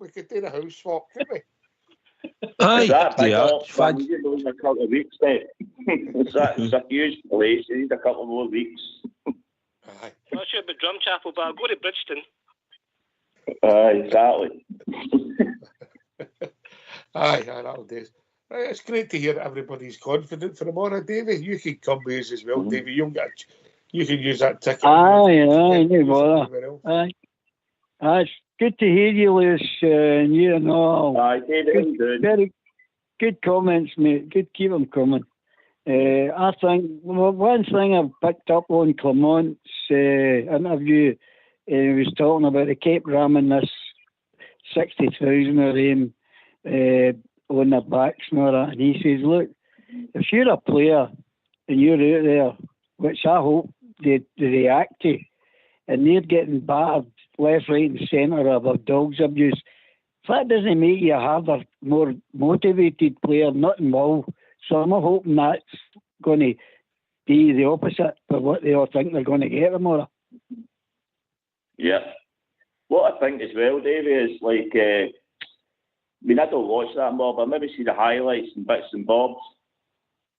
Couldn't we? Aye, Is that big yeah, off, man? You know, in a couple of weeks, mate. It's a huge place. You need a couple more weeks. Aye. Not sure about Drumchapel, but I'll go to Bridgeton. Exactly. Aye, that'll do. Right, it's great to hear that everybody's confident for tomorrow, Davey. You can come with us as well, Davey. You can use that ticket. Aye, no bother. Aye. It's good to hear you, Lewis, and you and all. Aye, David, very good comments, mate. Good, keep them coming. I think one thing I've picked up on Clement's interview, he was talking about the Cape ramming this 60,000 of them on their backs and all that. And he says, look, if you're a player and you're out there, which I hope they react to, and they're getting battered left, right and centre about dogs abuse, if that doesn't make you a harder, more motivated player, nothing will. So I'm hoping that's going to be the opposite of what they all think they're going to get tomorrow. Yeah. What I think as well, Davey, is like, I don't watch that more, but I maybe see the highlights and bits and bobs.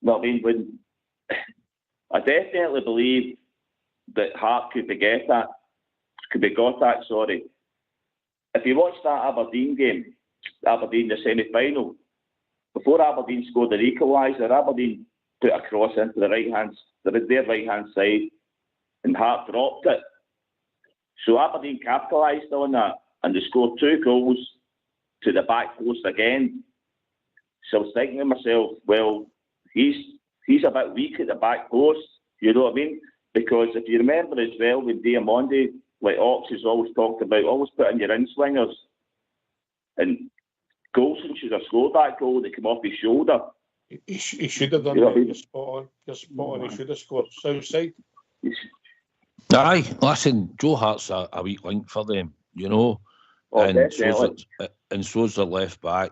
You know what I mean? When I definitely believe that Hart could be Gottak, sorry. If you watch that Aberdeen game, the semi-final, before Aberdeen scored the equaliser, Aberdeen put a cross into their right-hand side, and Hart dropped it. So Aberdeen capitalised on that, and they scored 2 goals to the back post again. So I was thinking to myself, well, he's a bit weak at the back post, you know what I mean? Because if you remember as well, with Diamondi, like Ox has always talked about, always put in your in-swingers. And Golson should have scored that goal that came off his shoulder. He should have done that. You're spot on. He should have scored. Southside. Aye, listen, Joe Hart's a weak link for them, you know. And so's the left back.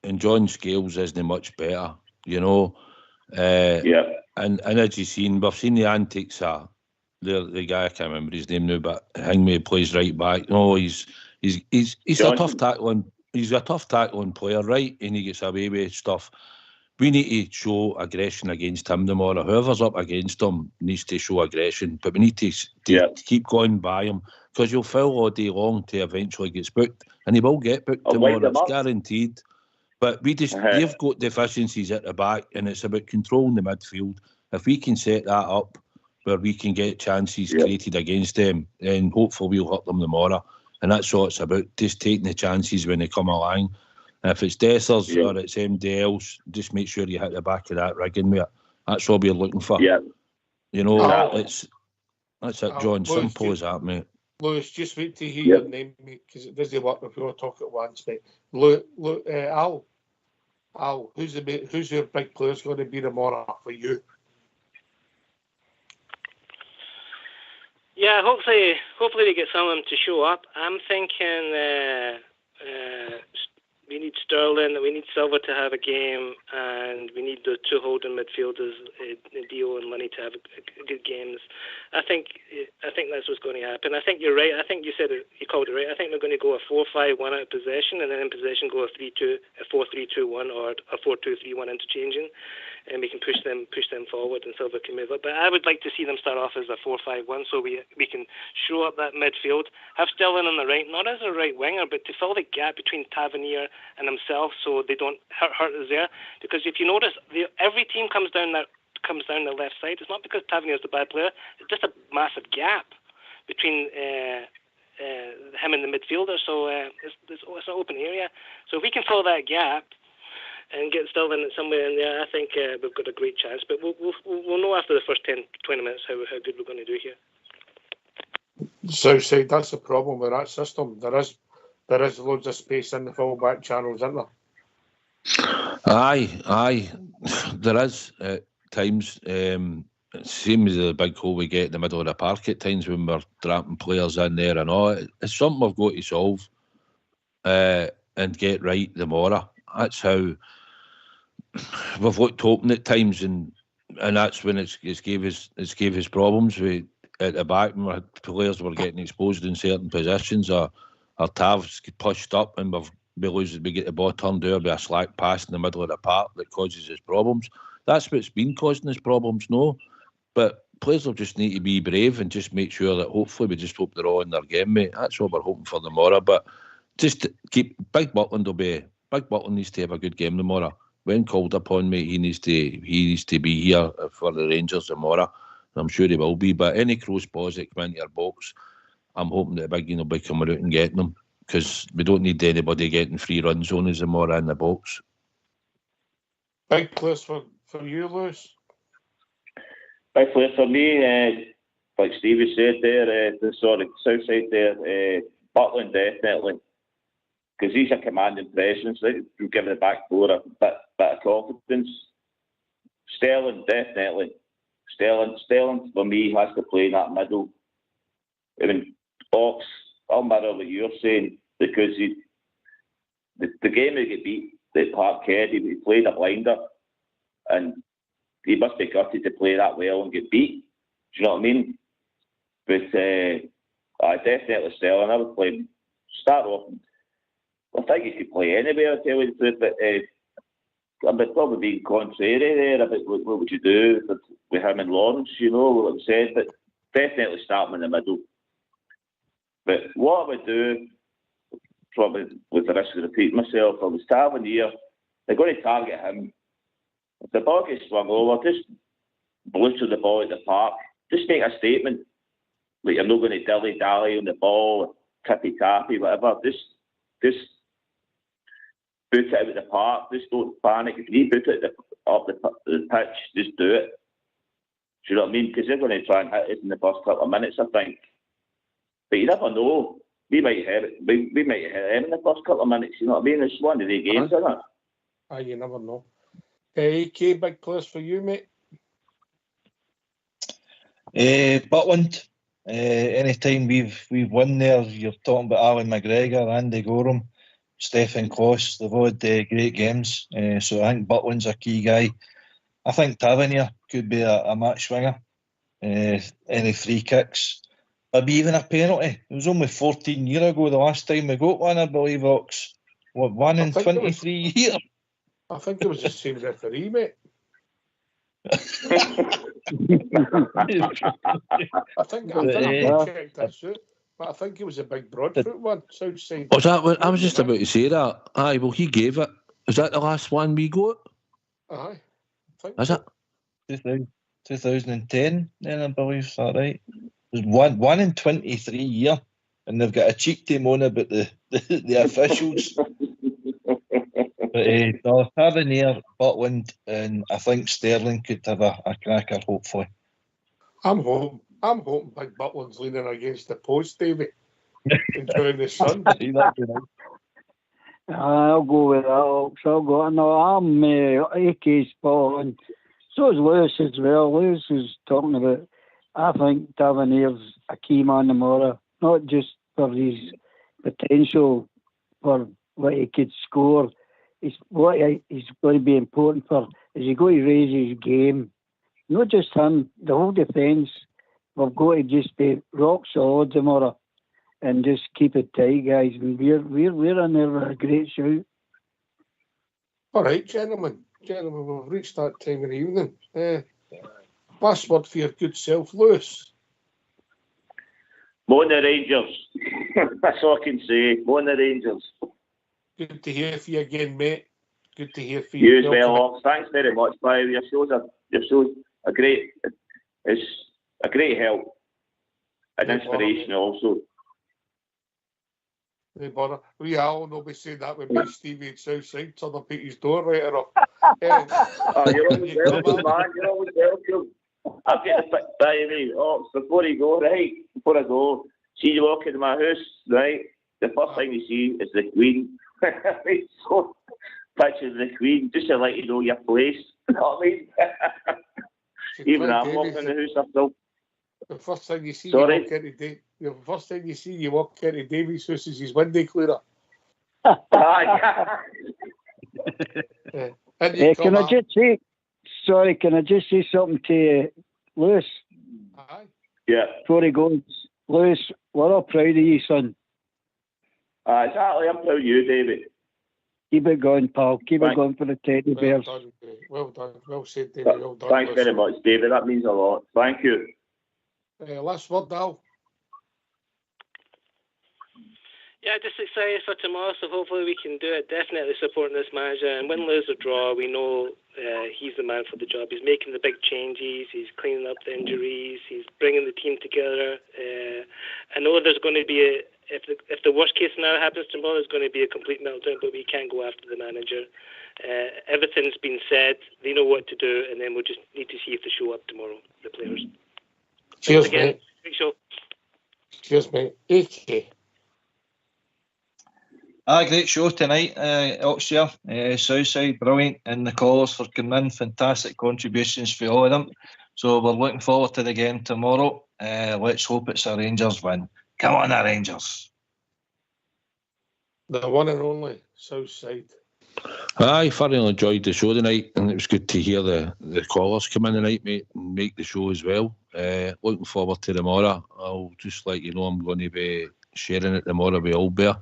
And John Scales isn't much better, you know. And as you've seen, we've seen the antics of the guy, I can't remember his name now, but Hangman plays right back. No, he's a tough tackling. He's a tough tackling player, right? And he gets away with stuff. We need to show aggression against him tomorrow. Whoever's up against him needs to show aggression, but we need to keep going by him, because you'll foul all day long to eventually get booked, and he will get booked tomorrow. It's guaranteed. But they've got deficiencies at the back, and it's about controlling the midfield. If we can set that up where we can get chances created against them, then hopefully we'll hurt them tomorrow. And that's all it's about, just taking the chances when they come along. And if it's Dessers or it's MD else, just make sure you hit the back of that rigging with it. That's all we're looking for. Yeah. You know, that's it, John. Simple as that, mate. Lewis, just wait to hear your name, mate, because it doesn't work if we all talk at once, mate. Al, who's your big players going to be tomorrow for you? Yeah, hopefully we get some of them to show up. I'm thinking we need Sterling, we need Silva to have a game, and we need the 2 holding midfielders, Dio and Lenny, to have good games. I think that's what's going to happen. I think you're right. I think you called it right. I think we're going to go a 4-5-1 out of possession, and then in possession go a 4-3-2-1 or a 4-2-3-1 interchanging, and we can push them forward, and Silva can move up. But I would like to see them start off as a 4-5-1, so we can show up that midfield, have Sterling on the right, not as a right winger, but to fill the gap between Tavernier and himself, so they don't hurt us there. Because if you notice, every team comes down the left side. It's not because Tavernier's a bad player. It's just a massive gap between him and the midfielder. So it's an open area. So if we can fill that gap and get Sterling somewhere in there, I think we've got a great chance. But we'll know after the first 10-20 minutes how good we're going to do here. Southside, that's the problem with that system. There is loads of space in the full-back channels, isn't there? Aye. There is at times. Same as the big hole we get in the middle of the park at times when we're trapping players in there and all. It's something we've got to solve and get right tomorrow. That's how we've looked open at times, and that's when it's gave us problems at the back when players were getting exposed in certain positions, or our Tavs get pushed up and we get the ball turned over by a slack pass in the middle of the park that causes us problems. That's what's been causing us problems, no? But players will just need to be brave and just make sure that hopefully we just hope they're all in their game, mate. That's what we're hoping for tomorrow. But just keep Big Butland needs to have a good game tomorrow. When called upon, mate, he needs to be here for the Rangers tomorrow. I'm sure he will be. But any cross balls that come into your box, I'm hoping that Big will be coming out and getting them, because we don't need anybody getting free runs on us tomorrow in the box. Big place for you, Lewis. Big place for me, like Stevie said there, the south side there, Butland definitely, because he's a commanding presence. He'll give the back four a bit of confidence. Sterling definitely. Sterling for me has to play in that middle. I mean, Ox, I'll mirror what you're saying, because the game he get beat at Parkhead, he played a blinder, and he must be gutted to play that well and get beat. Do you know what I mean? But I definitely Sterling. I would play start off. I think he could play anywhere, I tell you the truth, but I'm probably being contrary there about what would you do with him and Lawrence, you know, what I've said, but definitely start him in the middle. But what I would do, probably with the risk of repeating myself, I was Tavernier. They're going to target him. If the ball gets swung over, just bluster the ball at the park. Just make a statement. Like, you're not going to dilly-dally on the ball, tippy-tappy, whatever. Just boot it out of the park. Just don't panic. If you boot it up the pitch, just do it. Do you know what I mean? Because they're going to try and hit us in the first couple of minutes, I think. But you never know. We might hit him in the first couple of minutes, you know what I mean? It's one of the games, isn't it? Aye, you never know. AK, big place for you, mate? Butland. Anytime we've won there, you're talking about Alan McGregor, Andy Gorham, Stephen Kloss. They've all had great games. So I think Butland's a key guy. I think Tavernier could be a match winger. Any free kicks. Maybe even a penalty. It was only 14 years ago the last time we got one, I believe, Ox. What, one in 23 years? I think it was the same referee, mate. I think I checked this out, but I think it was a big Broadfoot one, south side. Was that what I was just about to say? That aye, well, he gave it. Is that the last one we got? Aye, is it 2010? Then I believe, is that right? It was one in 23 years, and they've got a cheek to moan about the officials. But Tavernier, Butland, and I think Sterling could have a cracker, hopefully. I'm hoping Big Butland's leaning against the post, Davey, enjoying the sun. I'll go with that, Ox. I'm AK spot on. So is Lewis as well. Lewis is talking about, I think Tavernier's a key man tomorrow, not just for his potential for what he could score. What he's going to be important for is he's going to raise his game. Not just him, the whole defence. We've got to just be rock solid tomorrow and just keep it tight, guys. And we're in there with a great shout. All right, gentlemen, we've reached that time of the evening. Last word for your good self, Lewis. Moan the Rangers. That's all I can say. Moan the Rangers. Good to hear from you again, mate. Good to hear from you. You as well, Ox. Thanks very much, by your shows a great. It's a great help and inspiration also. No bother. We all know we say that when me, Stevie, at Southside, turn up at his door right off. You're always welcome, man. You're always welcome. I'll get the by me, Ox, before you go, right? Before I go, see you walk into my house, right? The first thing you see is the Queen. So picture of the Queen, just to let you know your place. You know what I mean? Even I'm walking in the house, I still. The first thing you see, Sorry? the first thing you see, you walk into Davy's house is his window cleaner. Can I just say, sorry, can I just say something to Lewis? Aye. Yeah. Before he goes, Lewis, we're all proud of you, son. Exactly, I'm proud of you, David. Keep it going, pal. Keep it going for the teddy bears. Well done. Well said, David. Well done. Thanks very much, David. That means a lot. Thank you. Last word, Al. Yeah, just excited for tomorrow, so hopefully we can do it. Definitely supporting this manager, and win, lose or draw, we know he's the man for the job. He's making the big changes, he's cleaning up the injuries, he's bringing the team together. I know there's going to be if the worst case scenario happens tomorrow, there's going to be a complete meltdown, but we can't go after the manager. Everything's been said, they know what to do, and then we'll just need to see if they show up tomorrow, the players. Cheers, again. mate. Great show. Cheers, mate. AK. Great show tonight, Oxshire, Southside, brilliant, and the callers for coming in, fantastic contributions for all of them. So we're looking forward to it again tomorrow. Let's hope it's a Rangers win. Come on, the Rangers. The one and only Southside. I thoroughly enjoyed the show tonight, and it was good to hear the callers come in tonight, mate, and make the show as well. Looking forward to tomorrow. I'll just let you know I'm going to be sharing it tomorrow with Albert.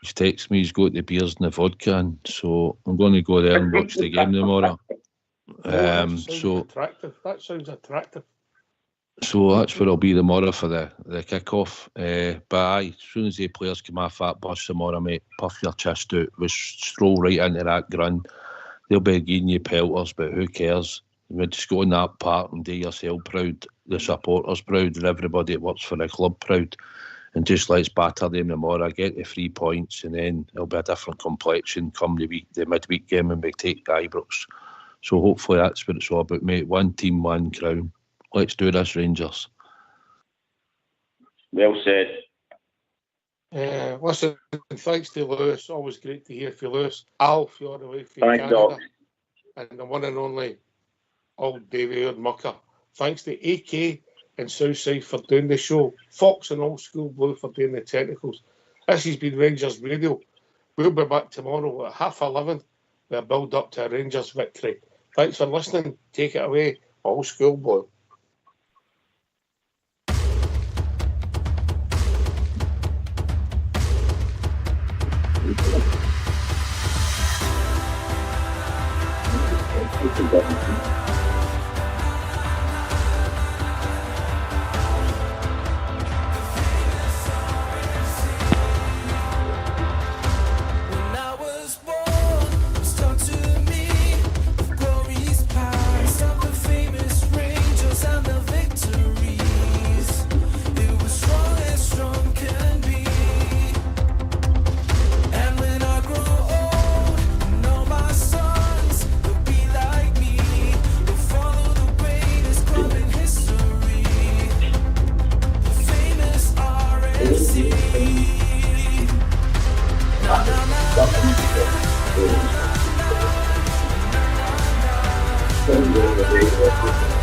He's texted me, he's got the beers and the vodka, and so I'm going to go there and watch the game tomorrow. That sounds attractive. So that's where I'll be tomorrow for the kick-off. But aye, as soon as the players come off that bus tomorrow, mate, puff your chest out, we stroll right into that ground. They'll be giving you pelters, but who cares? We just go in that part and do yourself proud, the supporters proud, and everybody that works for the club proud. And just let's batter them tomorrow, get the 3 points, and then it'll be a different complexion come the midweek game when we take Ibrox. So hopefully that's what it's all about, mate. One team, one crown. Let's do this, Rangers. Well said. Listen, thanks to Lewis. Always great to hear from Lewis. Alf, you're away from Thanks, Canada. Doc. And the one and only old David Mucker. Thanks to AK and Southside for doing the show. Fox and Old School Blue for doing the technicals. This has been Rangers Radio. We'll be back tomorrow at 11:30 with a build up to a Rangers victory. Thanks for listening. Take it away, Old School Blue. Thank you.